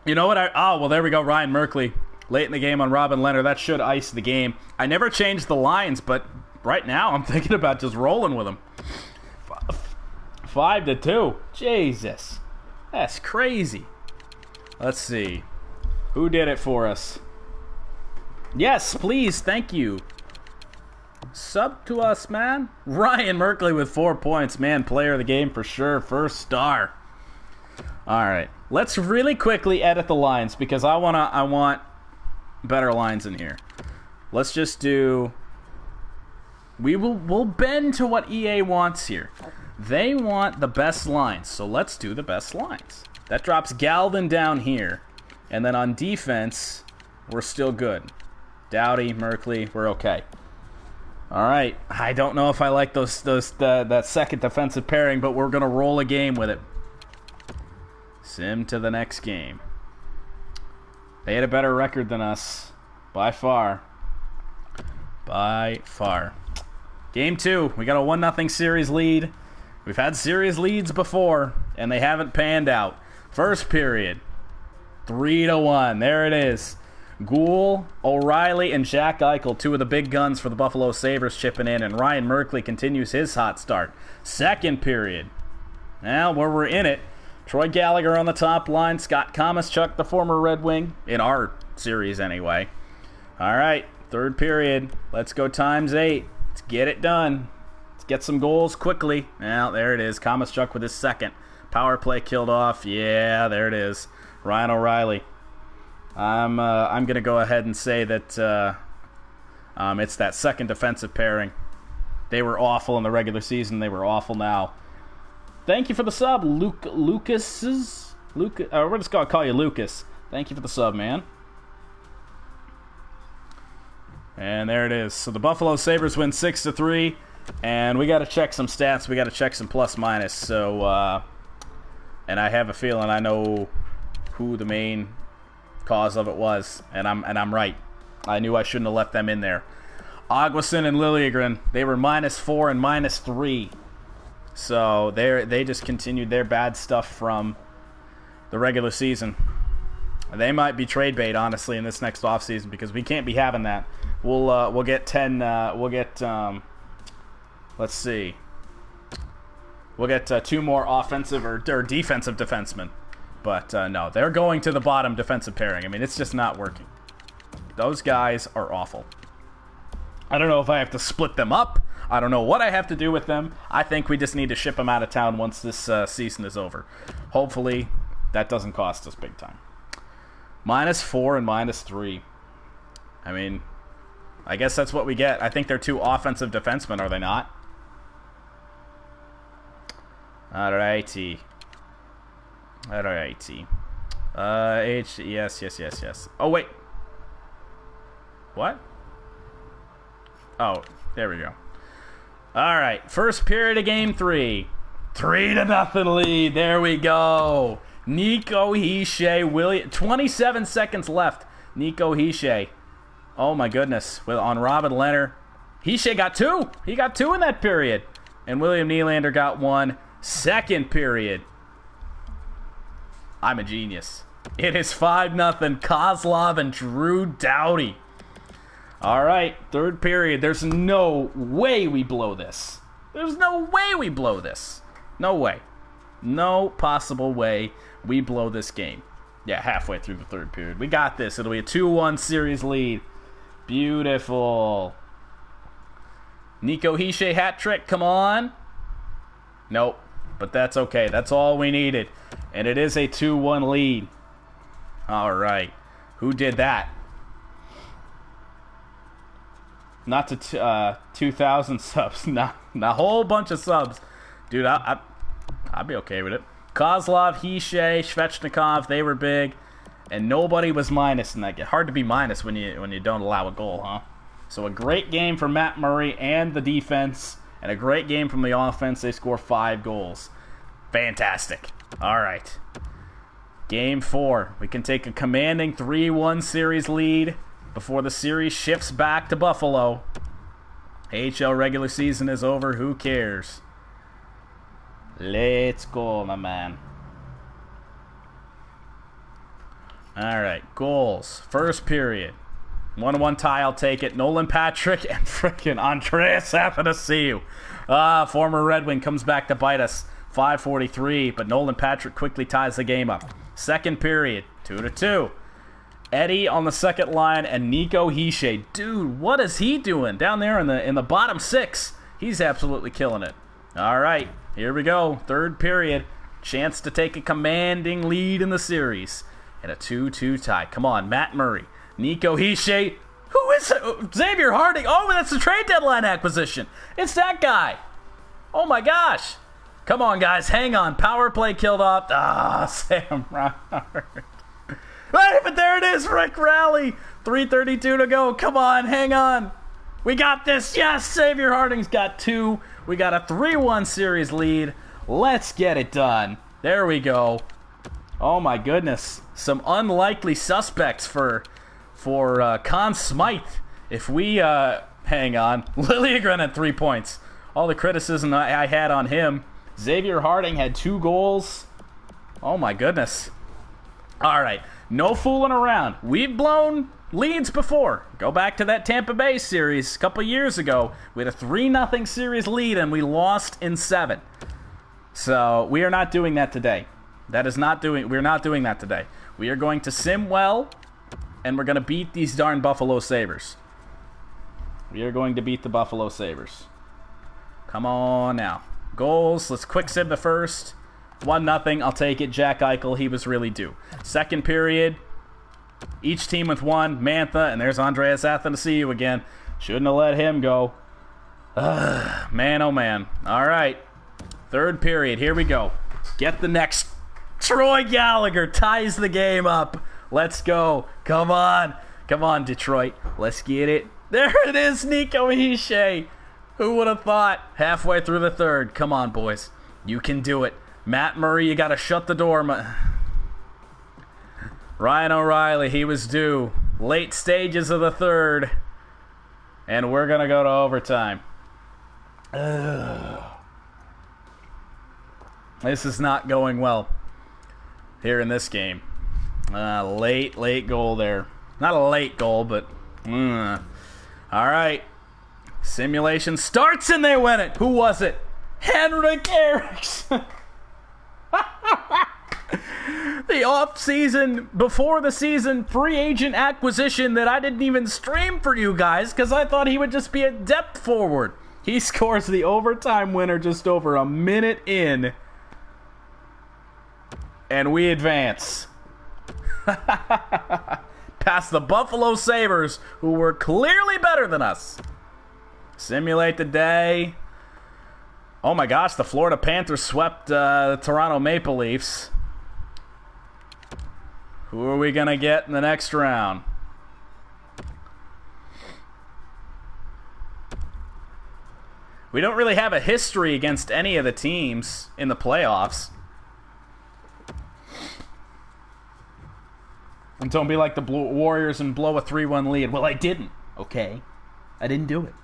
You know what? Well, there we go. Ryan Merkley late in the game on Robin Leonard. That should ice the game. I never changed the lines, but right now I'm thinking about just rolling with them. 5-2. Jesus. That's crazy. Let's see. Who did it for us? Yes, please. Thank you. Sub to us, man. Ryan Merkley with 4 points. Man, player of the game for sure. First star. All right. Let's really quickly edit the lines because I want better lines in here. Let's just do... We'll bend to what EA wants here. They want the best lines, so let's do the best lines. That drops Galvin down here. And then on defense, we're still good. Doughty, Merkley, we're okay. All right. I don't know if I like that second defensive pairing, but we're going to roll a game with it. Sim to the next game. They had a better record than us. By far. By far. Game 2. We got a 1-0 series lead. We've had series leads before, and they haven't panned out. First period. 3-1. There it is. Gould, O'Reilly, and Jack Eichel, two of the big guns for the Buffalo Sabres, chipping in, and Ryan Merkley continues his hot start. Second period. Now, where we're in it, Troy Gallagher on the top line, Scott Komaschuk, the former Red Wing, in our series anyway. All right, third period. Let's go ×8. Let's get it done. Let's get some goals quickly. Now, there it is. Komaschuk with his second. Power play killed off. Yeah, there it is. Ryan O'Reilly. I'm going to go ahead and say that it's that second defensive pairing. They were awful in the regular season. They were awful now. Thank you for the sub, Lucas. We're just going to call you Lucas. Thank you for the sub, man. And there it is. So the Buffalo Sabres win 6-3. And we got to check some stats. We got to check some plus minus. So, and I have a feeling I know who the main cause of it was, and I'm right. I knew I shouldn't have left them in there. Augustin and Liljegren, they were -4 and -3. So they just continued their bad stuff from the regular season. They might be trade bait, honestly, in this next offseason because we can't be having that. We'll get 10. Let's see. We'll get 2 more offensive or defensive defensemen. But no, they're going to the bottom defensive pairing. I mean, it's just not working. Those guys are awful. I don't know if I have to split them up. I don't know what I have to do with them. I think we just need to ship them out of town once this season is over. Hopefully, that doesn't cost us big time. -4 and -3. I mean, I guess that's what we get. I think they're 2 offensive defensemen, are they not? Alrighty. Yes. Oh, wait. What? Oh, there we go. All right. First period of game 3. 3-0 lead. There we go. Nico Hischier, 27 seconds left. Nico Hischier. Oh, my goodness. On Robin Leonard. Hischier got 2. He got 2 in that period. And William Nylander got 1. Second period. I'm a genius. It is 5-0. Kozlov and Drew Doughty. All right, third period. There's no way we blow this. There's no way we blow this. No way. No possible way we blow this game. Yeah, halfway through the third period. We got this. It'll be a 2-1 series lead. Beautiful. Nico Hischier hat trick. Come on. Nope. But that's okay. That's all we needed. And it is a 2-1 lead. All right. Who did that? Not to 2,000 subs. Not a whole bunch of subs. Dude, I'd be okay with it. Kozlov, Hischier, Svechnikov, they were big. And nobody was minus in that game. Hard to be minus when you don't allow a goal, huh? So a great game for Matt Murray and the defense, and a great game from the offense. They score 5 goals. Fantastic. All right. Game 4. We can take a commanding 3-1 series lead before the series shifts back to Buffalo. AHL regular season is over. Who cares? Let's go, my man. All right. Goals. First period. 1-1 tie, I'll take it. Nolan Patrick and frickin' Andreas Athanasiou. Former Red Wing comes back to bite us. 5:43, but Nolan Patrick quickly ties the game up. Second period, 2-2. Eddie on the second line and Nico Hischier. Dude, what is he doing down there in the bottom 6? He's absolutely killing it. All right, here we go. Third period. Chance to take a commanding lead in the series. And a 2-2 tie. Come on, Matt Murray. Nico Hischier. Who is it? Xavier Harding. Oh, that's the trade deadline acquisition. It's that guy. Oh, my gosh. Come on, guys. Hang on. Power play killed off. Sam Reinhart. Hey, but there it is. Rick Rally. 3:32 to go. Come on. Hang on. We got this. Yes, Xavier Harding's got 2. We got a 3-1 series lead. Let's get it done. There we go. Oh, my goodness. Some unlikely suspects for Conn Smythe. If we, hang on. Liljegren had 3 points. All the criticism I had on him. Xavier Harding had 2 goals. Oh, my goodness. All right. No fooling around. We've blown leads before. Go back to that Tampa Bay series a couple years ago. We had a 3-0 series lead, and we lost in 7. So we are not doing that today. We're not doing that today. We are going to sim well, and we're going to beat these darn Buffalo Sabres. We are going to beat the Buffalo Sabres. Come on now. Goals. Let's quick sim the first. 1-0. I'll take it. Jack Eichel. He was really due. Second period. Each team with 1. Mantha. And there's Andreas Athanasiou again. Shouldn't have let him go. Man, oh man. All right. Third period. Here we go. Get the next. Troy Gallagher ties the game up. Let's go. Come on. Come on, Detroit. Let's get it. There it is, Nico Hischier. Who would have thought? Halfway through the third. Come on, boys. You can do it. Matt Murray, you got to shut the door. Ryan O'Reilly, he was due. Late stages of the third. And we're going to go to overtime. This is not going well here in this game. Late goal there. Not a late goal, but... All right. Simulation starts and they win it. Who was it? Henrik Eriksson. The off-season, before the season, free agent acquisition that I didn't even stream for you guys because I thought he would just be a depth forward. He scores the overtime winner just over a minute in. And we advance. Past the Buffalo Sabres, who were clearly better than us. Simulate the day. Oh my gosh, the Florida Panthers swept the Toronto Maple Leafs. Who are we going to get in the next round? We don't really have a history against any of the teams in the playoffs. And don't be like the Warriors and blow a 3-1 lead. Well, I didn't. Okay. I didn't do it.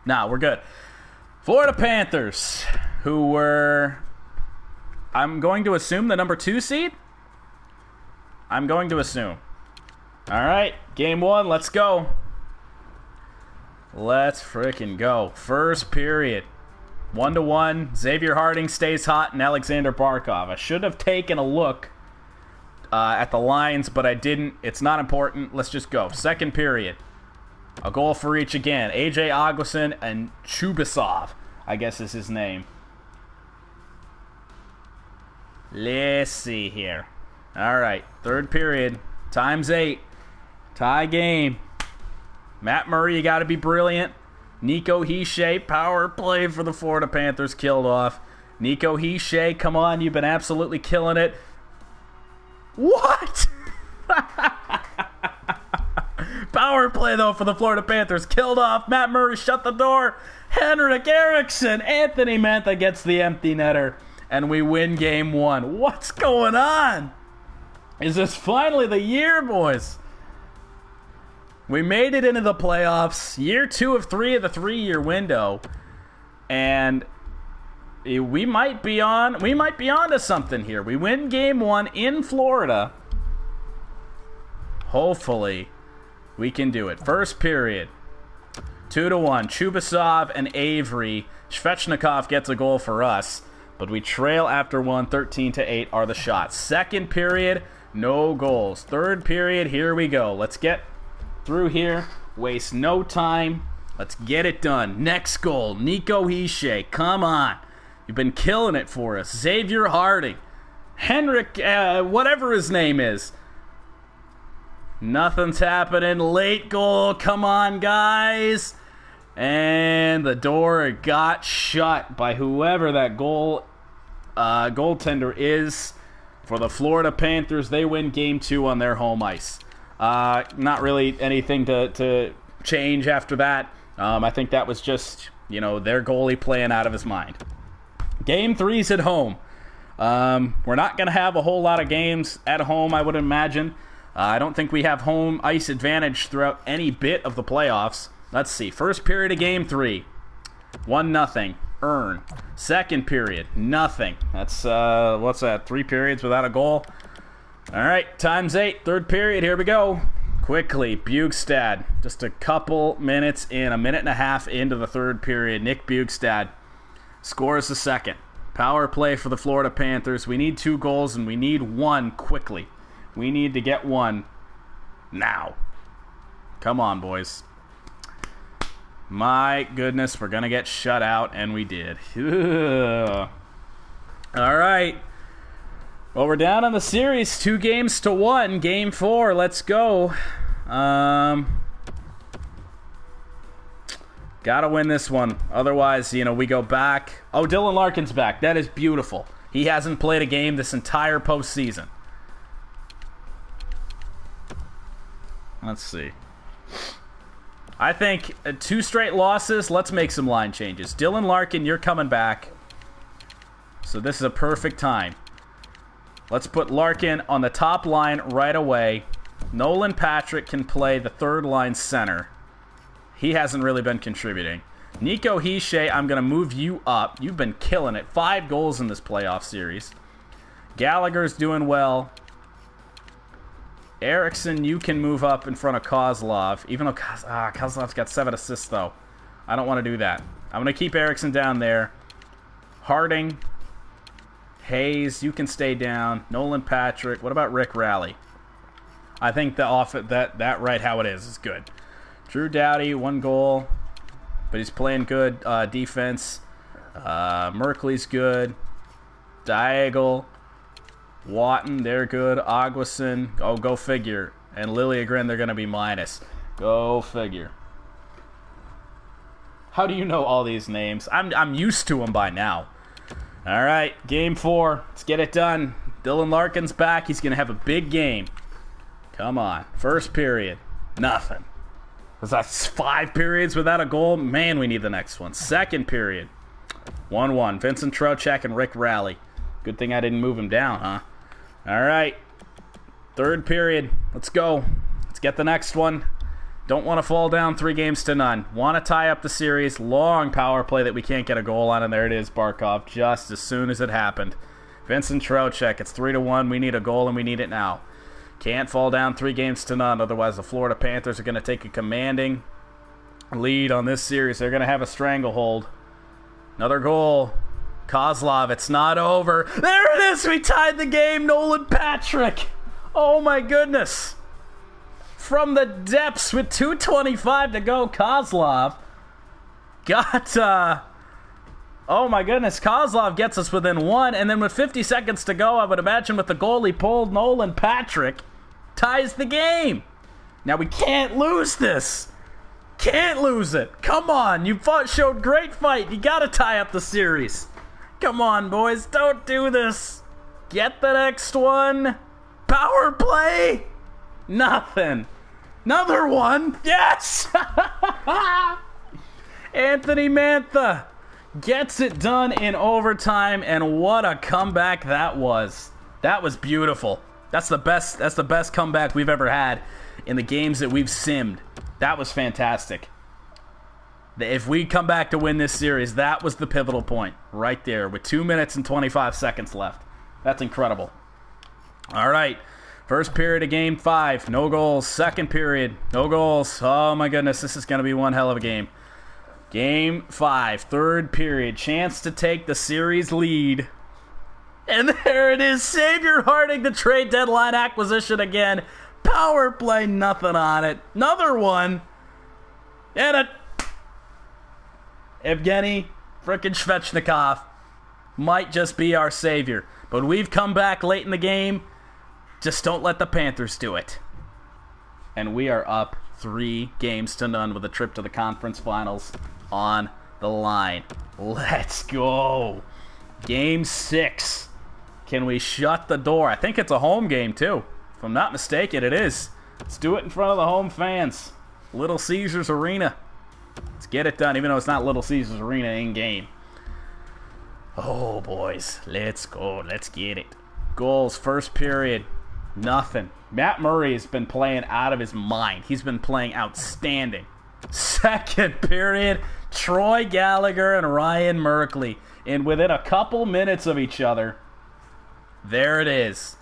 Nah, we're good. Florida Panthers, who were, I'm going to assume, the number 2 seed? I'm going to assume. All right, game 1, let's go. Let's freaking go. First period. 1-1. Xavier Harding stays hot and Alexander Barkov. I should have taken a look at the lines, but I didn't. It's not important. Let's just go. Second period. A goal for each again. AJ Augustin and Chubasov, I guess is his name. Let's see here. All right. Third period. Times 8. Tie game. Matt Murray, you got to be brilliant. Nico Hischier, power play for the Florida Panthers, killed off. Nico Hischier, come on, you've been absolutely killing it. What? power play, though, for the Florida Panthers. Killed off. Matt Murray shut the door. Henrik Eriksson. Anthony Mantha gets the empty netter. And we win game 1. What's going on? Is this finally the year, boys? We made it into the playoffs. Year 2 of 3 of the 3-year window. And we might be on to something here. We win game 1 in Florida. Hopefully, we can do it. First period. 2-1. Chubasov and Avery. Svechnikov gets a goal for us. But we trail after 1. 13-8 are the shots. Second period, no goals. Third period, here we go. Let's get through here. Waste no time. Let's get it done. Next goal, Nico Hischier. Come on. You've been killing it for us. Xavier Harding. Henrik, whatever his name is. Nothing's happening. Late goal. Come on, guys. And the door got shut by whoever that goaltender is for the Florida Panthers. They win game 2 on their home ice. Not really anything to change after that. I think that was just, their goalie playing out of his mind. Game 3's at home. We're not going to have a whole lot of games at home, I would imagine. I don't think we have home ice advantage throughout any bit of the playoffs. Let's see. First period of game 3. 1-0. Earn. Second period. Nothing. That's, what's that? 3 periods without a goal. All right. Times 8. Third period. Here we go. Quickly. Bjugstad. Just a couple minutes in. A minute and a half into the third period. Nick Bjugstad scores the second. Power play for the Florida Panthers. We need 2 goals, and we need 1 quickly. We need to get 1 now. Come on, boys. My goodness, we're going to get shut out, and we did. Ugh. All right. Well, we're down on the series, 2-1. Game 4, let's go. Gotta win this one. Otherwise, we go back. Oh, Dylan Larkin's back. That is beautiful. He hasn't played a game this entire postseason. Let's see. I think 2 straight losses. Let's make some line changes. Dylan Larkin, you're coming back. So this is a perfect time. Let's put Larkin on the top line right away. Nolan Patrick can play the third line center. He hasn't really been contributing. Nico Hischier, I'm going to move you up. You've been killing it. 5 goals in this playoff series. Gallagher's doing well. Eriksson, you can move up in front of Kozlov. Even though Kozlov's got 7 assists, though. I don't want to do that. I'm going to keep Eriksson down there. Harding. Hayes, you can stay down. Nolan Patrick. What about Rick Raleigh? I think that right how it is good. Drew Doughty, 1 goal. But he's playing good defense. Merkley's good. Diagle. Watton, they're good. Aguason, go figure. And Liljegren, they're going to be minus. Go figure. How do you know all these names? I'm used to them by now. All right, game 4. Let's get it done. Dylan Larkin's back. He's going to have a big game. Come on. First period. Nothing. Was that 5 periods without a goal? Man, we need the next one. Second period. 1-1. Vincent Trocheck and Rick Raleigh. Good thing I didn't move him down, huh? All right. Third period. Let's go. Let's get the next one. Don't want to fall down 3-0. Want to tie up the series. Long power play that we can't get a goal on, and there it is, Barkov, just as soon as it happened. Vincent Trocheck, it's 3-1. We need a goal, and we need it now. Can't fall down 3-0, otherwise the Florida Panthers are going to take a commanding lead on this series. They're going to have a stranglehold. Another goal. Kozlov, it's not over. There it is! We tied the game! Nolan Patrick! Oh my goodness! From the depths with 2:25 to go, Kozlov got, oh my goodness, Kozlov gets us within 1, and then with 50 seconds to go, I would imagine with the goal he pulled, Nolan Patrick ties the game. Now we can't lose this. Can't lose it. Come on, you showed great fight. You gotta tie up the series. Come on, boys, don't do this. Get the next one. Power play. Nothing. Another one. Yes. Anthony Mantha gets it done in overtime, and what a comeback that was. That was beautiful. That's the best comeback we've ever had in the games that we've simmed. That was fantastic. If we come back to win this series, that was the pivotal point right there with 2 minutes and 25 seconds left. That's incredible. All right. First period of Game 5, no goals. Second period, no goals. Oh, my goodness, this is going to be one hell of a game. Game 5, third period, chance to take the series lead. And there it is, Xavier Harding, the trade deadline acquisition again. Power play, nothing on it. Another one. And Evgeny frickin' Svechnikov might just be our savior. But we've come back late in the game. Just don't let the Panthers do it. And we are up 3-0 with a trip to the conference finals on the line. Let's go. Game 6. Can we shut the door? I think it's a home game, too. If I'm not mistaken, it is. Let's do it in front of the home fans. Little Caesars Arena. Let's get it done, even though it's not Little Caesars Arena in-game. Oh, boys. Let's go. Let's get it. Goals, first period. Nothing. Matt Murray has been playing out of his mind. He's been playing outstanding. Second period, Troy Gallagher and Ryan Merkley. And within a couple minutes of each other, there it is.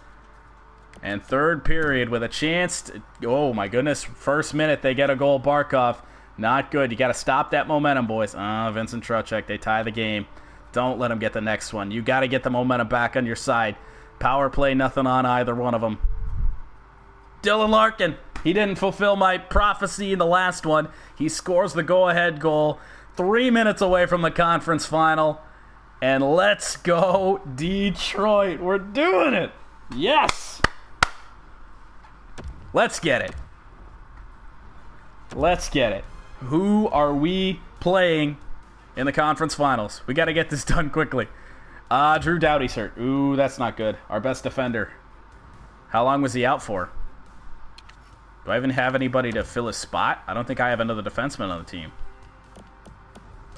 And third period with a chance to, oh my goodness, first minute they get a goal, Barkov. Not good. You got to stop that momentum, boys. Vincent Trocheck, they tie the game. Don't let them get the next one. You got to get the momentum back on your side. Power play, nothing on either one of them. Dylan Larkin, he didn't fulfill my prophecy in the last one. He scores the go-ahead goal 3 minutes away from the conference final. And let's go, Detroit. We're doing it. Yes. Let's get it. Let's get it. Who are we playing in the conference finals? We got to get this done quickly. Drew Doughty's hurt. Ooh, that's not good. Our best defender. How long was he out for? Do I even have anybody to fill his spot? I don't think I have another defenseman on the team.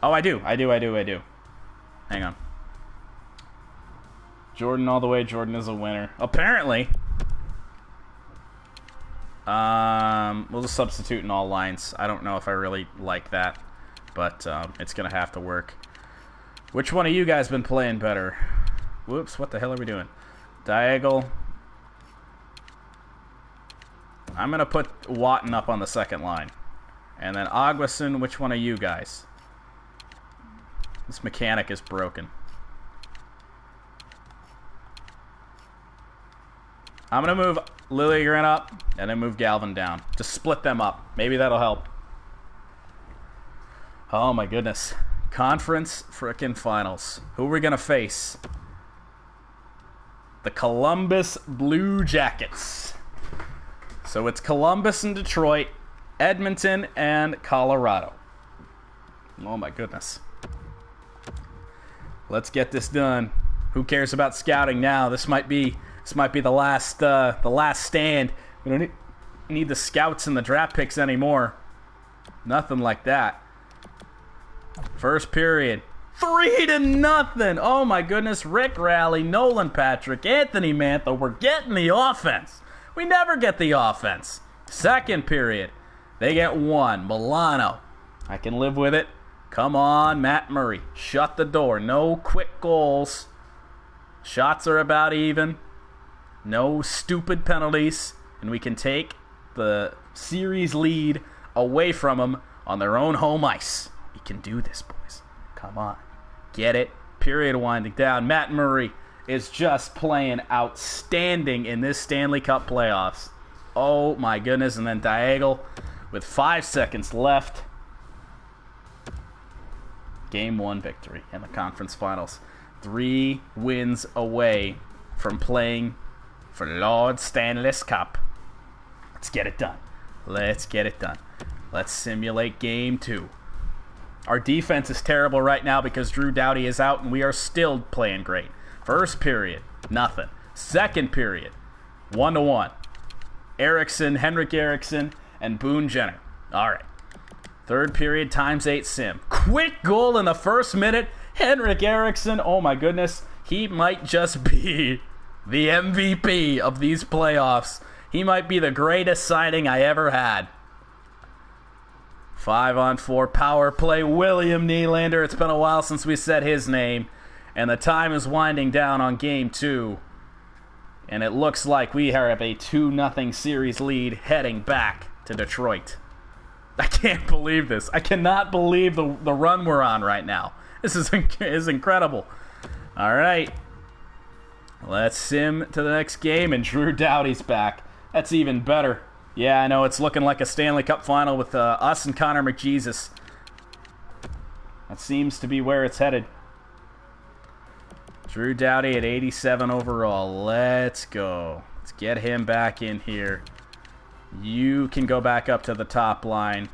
Oh, I do. Hang on. Jordan all the way. Jordan is a winner. Apparently. We'll just substitute in all lines. I don't know if I really like that, but it's going to have to work. Which one of you guys been playing better? Whoops, what the hell are we doing? Diagonal. I'm going to put Watton up on the second line. And then Aguason, which one of you guys? This mechanic is broken. I'm going to move Liljegren up and then move Galvin down. Just split them up. Maybe that'll help. Oh my goodness. Conference frickin' finals. Who are we going to face? The Columbus Blue Jackets. So it's Columbus and Detroit, Edmonton and Colorado. Oh my goodness. Let's get this done. Who cares about scouting now? This might be the last stand. We don't need the scouts and the draft picks anymore. Nothing like that. First period, 3-0. Oh my goodness, Rick Raleigh, Nolan Patrick, Anthony Mantha, we're getting the offense. We never get the offense. Second period, they get one. Milano, I can live with it. Come on, Matt Murray, shut the door. No quick goals. Shots are about even. No stupid penalties. And we can take the series lead away from them on their own home ice. We can do this, boys. Come on. Get it. Period winding down. Matt Murray is just playing outstanding in this Stanley Cup playoffs. Oh, my goodness. And then Diagonal with 5 seconds left. Game 1 victory in the conference finals. 3 wins away from playing for Lord Stanley's Cup. Let's get it done. Let's get it done. Let's simulate Game 2. Our defense is terrible right now because Drew Doughty is out and we are still playing great. First period, nothing. Second period, 1-1. Henrik Eriksson and Boone Jenner. All right. Third period, ×8 sim. Quick goal in the first minute. Henrik Eriksson, oh my goodness. He might just be the MVP of these playoffs. He might be the greatest signing I ever had. 5-on-4 power play, William Nylander. It's been a while since we said his name. And the time is winding down on Game 2. And it looks like we have a 2-0 series lead heading back to Detroit. I can't believe this. I cannot believe the run we're on right now. This is incredible. All right. Let's sim to the next game, and Drew Doughty's back. That's even better. Yeah, I know. It's looking like a Stanley Cup final with us and Connor McJesus. That seems to be where it's headed. Drew Doughty at 87 overall. Let's go. Let's get him back in here. You can go back up to the top line.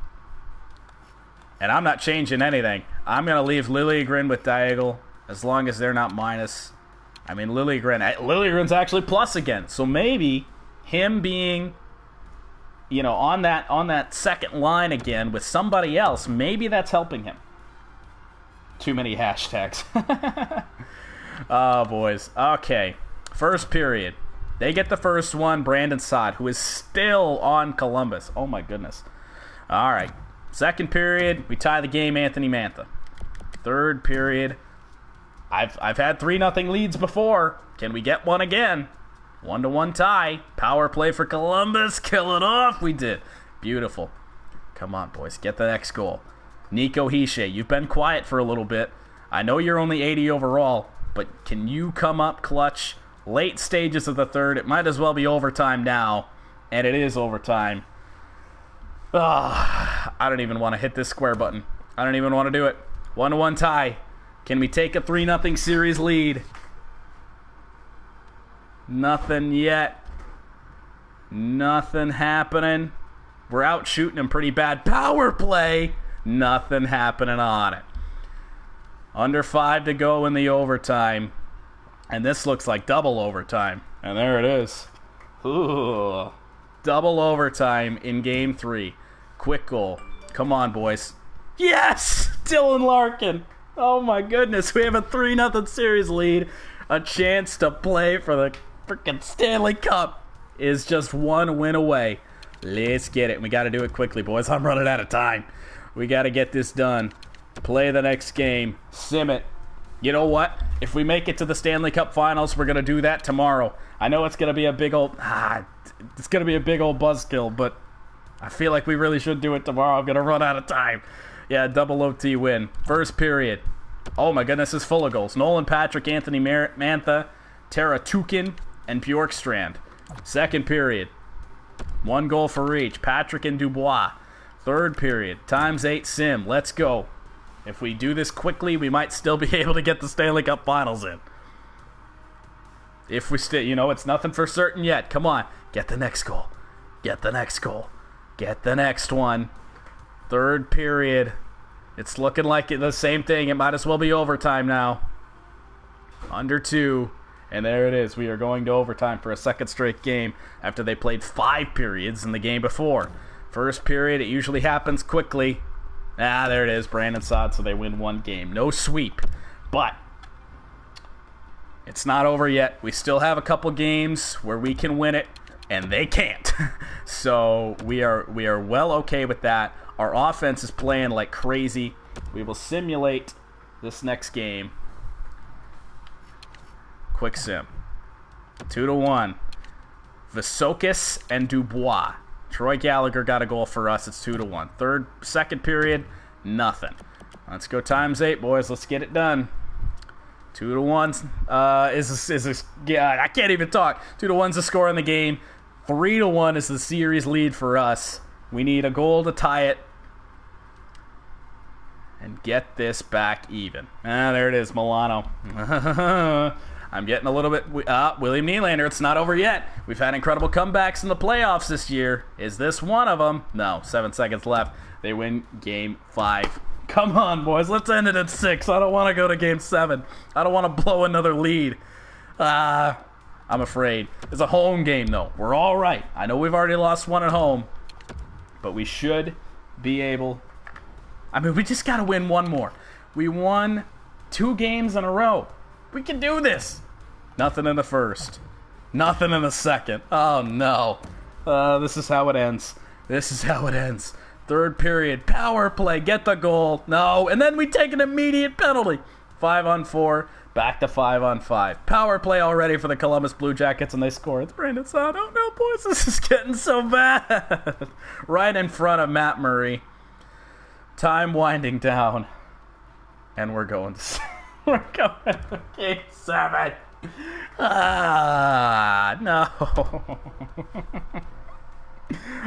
And I'm not changing anything. I'm going to leave Liljegren with Diagonal as long as they're not minus. I mean, Liljegren's actually plus again. So maybe him being, you know, on that second line again with somebody else, maybe that's helping him. Too many hashtags. Oh, boys. Okay. First period. They get the first one. Brandon Saad, who is still on Columbus. Oh, my goodness. All right. Second period, we tie the game, Anthony Mantha. Third period, I've had 3-0 leads before. Can we get one again? 1-1 tie. Power play for Columbus. Kill it off. We did. Beautiful. Come on, boys. Get the next goal. Nico Hischier, you've been quiet for a little bit. I know you're only 80 overall, but can you come up clutch? Late stages of the third. It might as well be overtime now, and it is overtime. I don't even want to hit this square button. I don't even want to do it. 1-1 tie. Can we take a 3-0 series lead? Nothing yet. Nothing happening. We're out shooting them pretty bad. Power play. Nothing happening on it. Under 5 to go in the overtime. And this looks like double overtime. And there it is. Ooh. Double overtime in Game 3. Quick goal. Come on, boys. Yes! Dylan Larkin. Oh, my goodness. We have a 3-0 series lead. A chance to play for the freaking Stanley Cup is just one win away. Let's get it. We got to do it quickly, boys. I'm running out of time. We got to get this done. Play the next game. Sim it. You know what? If we make it to the Stanley Cup Finals, we're going to do that tomorrow. I know it's going to be a big old buzzkill, but I feel like we really should do it tomorrow. I'm going to run out of time. Yeah, double OT win. First period. Oh my goodness, it's full of goals. Nolan Patrick, Anthony Mantha, Tara Tukin, and Bjorkstrand. Second period. 1 goal for each. Patrick and Dubois. Third period. ×8 sim. Let's go. If we do this quickly, we might still be able to get the Stanley Cup Finals in. If we still, it's nothing for certain yet. Come on. Get the next goal. Get the next goal. Get the next one. Third period. It's looking like the same thing. It might as well be overtime now. Under 2. And there it is. We are going to overtime for a second straight game after they played 5 periods in the game before. First period, it usually happens quickly. There it is. Brandon Saad, so they win 1 game. No sweep. But it's not over yet. We still have a couple games where we can win it, and they can't. So we are well okay with that. Our offense is playing like crazy. We will simulate this next game. Quick sim. 2-1. Visokis and Dubois. Troy Gallagher got a goal for us. It's 2-1. Second period, nothing. Let's go ×8, boys. Let's get it done. 2-1 I can't even talk. 2-1's the score in the game. 3-1 is the series lead for us. We need a goal to tie it and get this back even. There it is, Milano. I'm getting a little bit... William Nylander, it's not over yet. We've had incredible comebacks in the playoffs this year. Is this one of them? No, 7 seconds left. They win Game 5. Come on, boys. Let's end it at 6. I don't want to go to Game 7. I don't want to blow another lead. I'm afraid. It's a home game, though. We're all right. I know we've already lost one at home, but we should be able... I mean, we just got to win one more. We won 2 games in a row. We can do this. Nothing in the first. Nothing in the second. Oh, no. This is how it ends. This is how it ends. Third period, power play, get the goal. No, and then we take an immediate penalty. 5-on-4, back to 5-on-5. Power play already for the Columbus Blue Jackets, and they score. It's Brandon Saad. Oh, no, boys, this is getting so bad. Right in front of Matt Murray. Time winding down. And we're going to Game 7. No.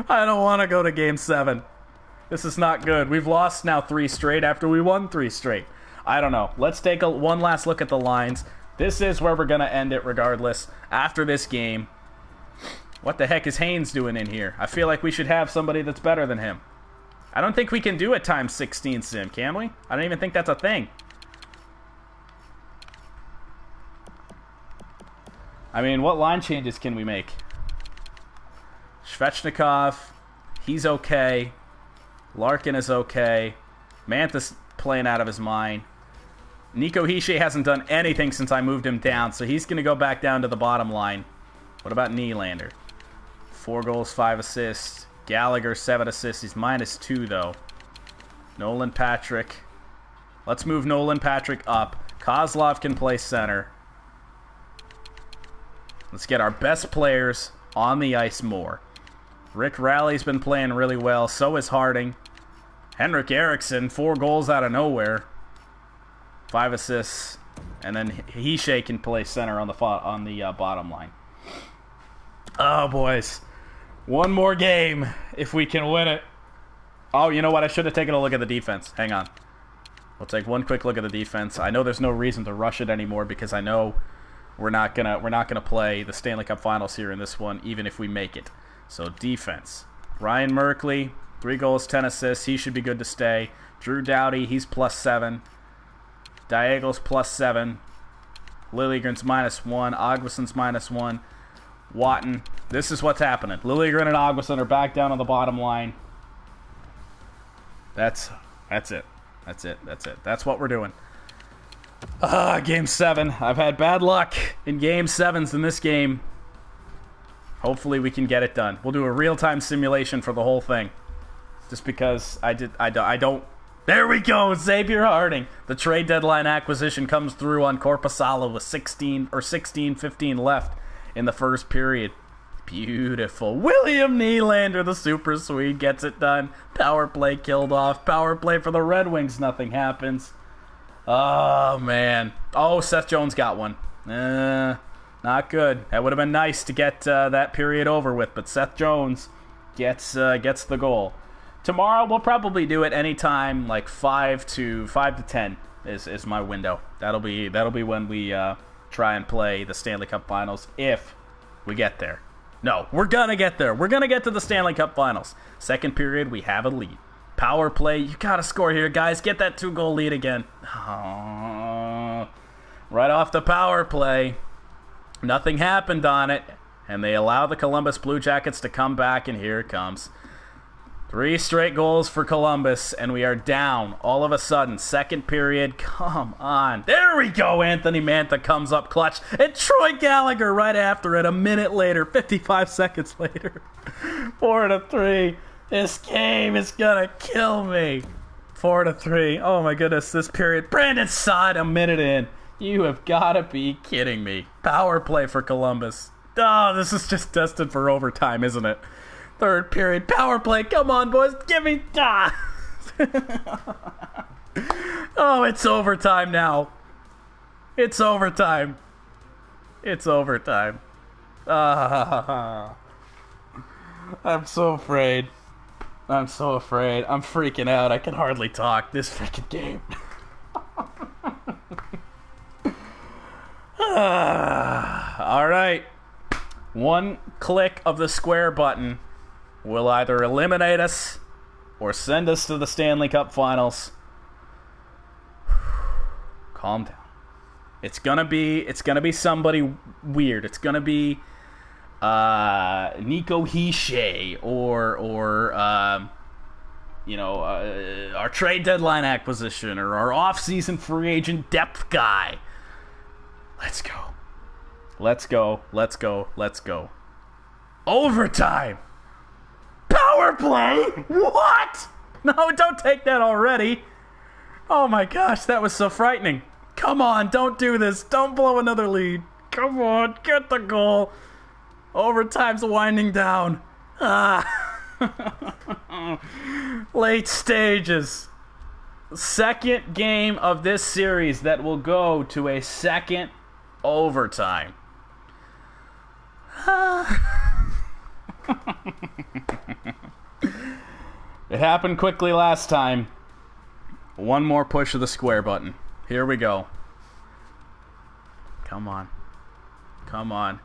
I don't want to go to Game 7. This is not good. We've lost now 3 straight after we won 3 straight. I don't know. Let's take one last look at the lines. This is where we're going to end it regardless. After this game. What the heck is Haynes doing in here? I feel like we should have somebody that's better than him. I don't think we can do a times 16 sim, can we? I don't even think that's a thing. I mean, what line changes can we make? Svechnikov, he's okay. Larkin is okay. Mantha's playing out of his mind. Nico Hischier hasn't done anything since I moved him down, so he's going to go back down to the bottom line. What about Nylander? 4 goals, 5 assists. Gallagher, 7 assists. He's -2, though. Nolan Patrick. Let's move Nolan Patrick up. Kozlov can play center. Let's get our best players on the ice more. Rick Rally's been playing really well. So is Harding. Henrik Eriksson, 4 goals out of nowhere. 5 assists. And then Hischier can play center on the bottom line. Oh, boys. One more game if we can win it. Oh, you know what? I should have taken a look at the defense. Hang on. We'll take one quick look at the defense. I know there's no reason to rush it anymore because I know we're not gonna play the Stanley Cup Finals here in this one, even if we make it. So defense. Ryan Merkley, 3 goals, 10 assists. He should be good to stay. Drew Doughty, he's +7. Diego's +7. Liljegren's -1. Augustsson's -1. Watton. This is what's happening. Liljegren and Augustsson are back down on the bottom line. That's it. That's what we're doing. Game 7. I've had bad luck in Game 7s in this game. Hopefully we can get it done. We'll do a real-time simulation for the whole thing. Just because I don't... There we go! Xavier Harding. The trade deadline acquisition comes through on Korpisalo with 15 left in the first period. Beautiful. William Nylander, the super Swede, gets it done. Power play killed off. Power play for the Red Wings. Nothing happens. Oh, man. Oh, Seth Jones got one. Not good. That would have been nice to get that period over with, but Seth Jones gets the goal. Tomorrow we'll probably do it anytime like 5 to 10 is my window. That'll be when we try and play the Stanley Cup Finals if we get there. No, we're gonna get there. We're gonna get to the Stanley Cup Finals. Second period, we have a lead. Power play, you gotta score here, guys. Get that 2-goal lead again. Oh, right off the power play. Nothing happened on it, and they allow the Columbus Blue Jackets to come back, and here it comes. 3 straight goals for Columbus, and we are down all of a sudden. Second period, come on. There we go, Anthony Mantha comes up clutch, and Troy Gallagher right after it, a minute later, 55 seconds later. 4-3. This game is gonna kill me. 4-3. Oh my goodness, this period. Brandon Saad, a minute in. You have got to be kidding me. Power play for Columbus. Oh, this is just destined for overtime, isn't it? Third period, power play. Come on, boys. Give me... Oh, it's overtime now. It's overtime. It's overtime. I'm so afraid. I'm so afraid. I'm freaking out. I can hardly talk. This freaking game. All right. One click of the square button will either eliminate us or send us to the Stanley Cup Finals. Calm down. It's gonna be somebody weird. It's gonna be Nico Hischier or our trade deadline acquisition or our off-season free agent depth guy. Let's go. Let's go. Let's go. Let's go. Overtime. Power play? What? No, don't take that already. Oh my gosh, that was so frightening. Come on, don't do this. Don't blow another lead. Come on, get the goal. Overtime's winding down. Late stages. Second game of this series that will go to a second overtime. It happened quickly last time. One more push of the square button. Here we go. Come on. Come on.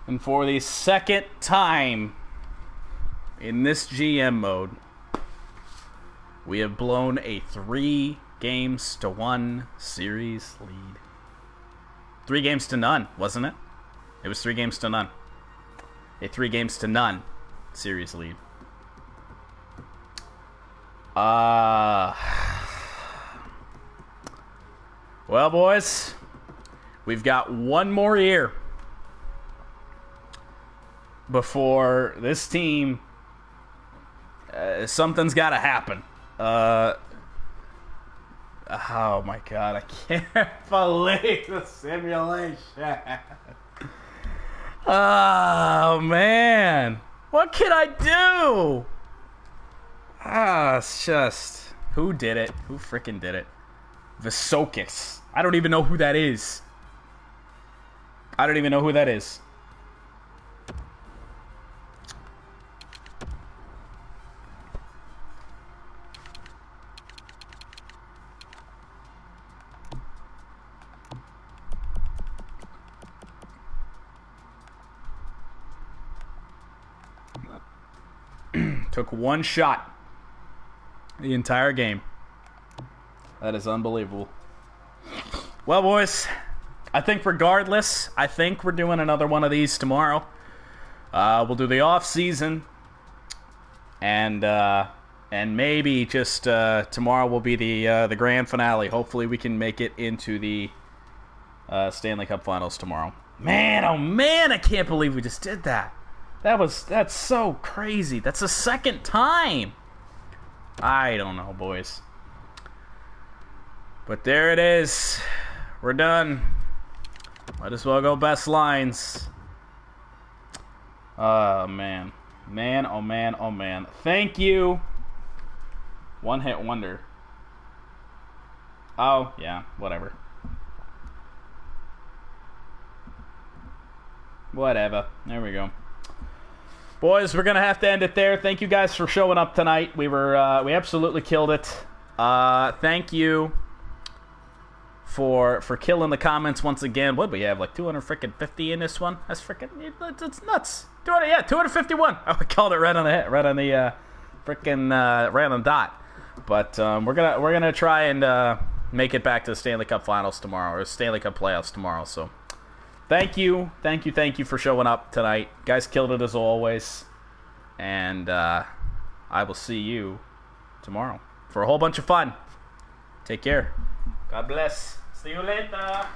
And for the second time in this GM mode, we have blown a 3-1 series lead. 3-0, wasn't it? It was 3-0. A 3-0 series lead. Well, boys, we've got one more year before this team, something's got to happen. Oh my God, I can't believe the simulation. Oh man, what can I do? It's just, who did it? Who freaking did it? Visokis. I don't even know who that is. Took one shot the entire game. That is unbelievable. Well, boys, I think regardless, we're doing another one of these tomorrow. We'll do the off season, and maybe just tomorrow will be the grand finale. Hopefully, we can make it into the Stanley Cup Finals tomorrow. Man, oh man, I can't believe we just did that. That's so crazy. That's the second time. I don't know, boys. But there it is. We're done. Might as well go best lines. Oh, man. Man, oh, man, oh, man. Thank you. One hit wonder. Oh, yeah, whatever. Whatever. There we go. Boys, we're going to have to end it there. Thank you guys for showing up tonight. We absolutely killed it. Thank you for killing the comments once again. What we have, like 250 in this one? That's freaking, it's nuts. 251. Oh, I called it right on the head, right on the right on the dot. But we're gonna try and make it back to the Stanley Cup Finals tomorrow, or Stanley Cup playoffs tomorrow. So thank you for showing up tonight. Guys killed it as always. And I will see you tomorrow for a whole bunch of fun. Take care. God bless. See you later.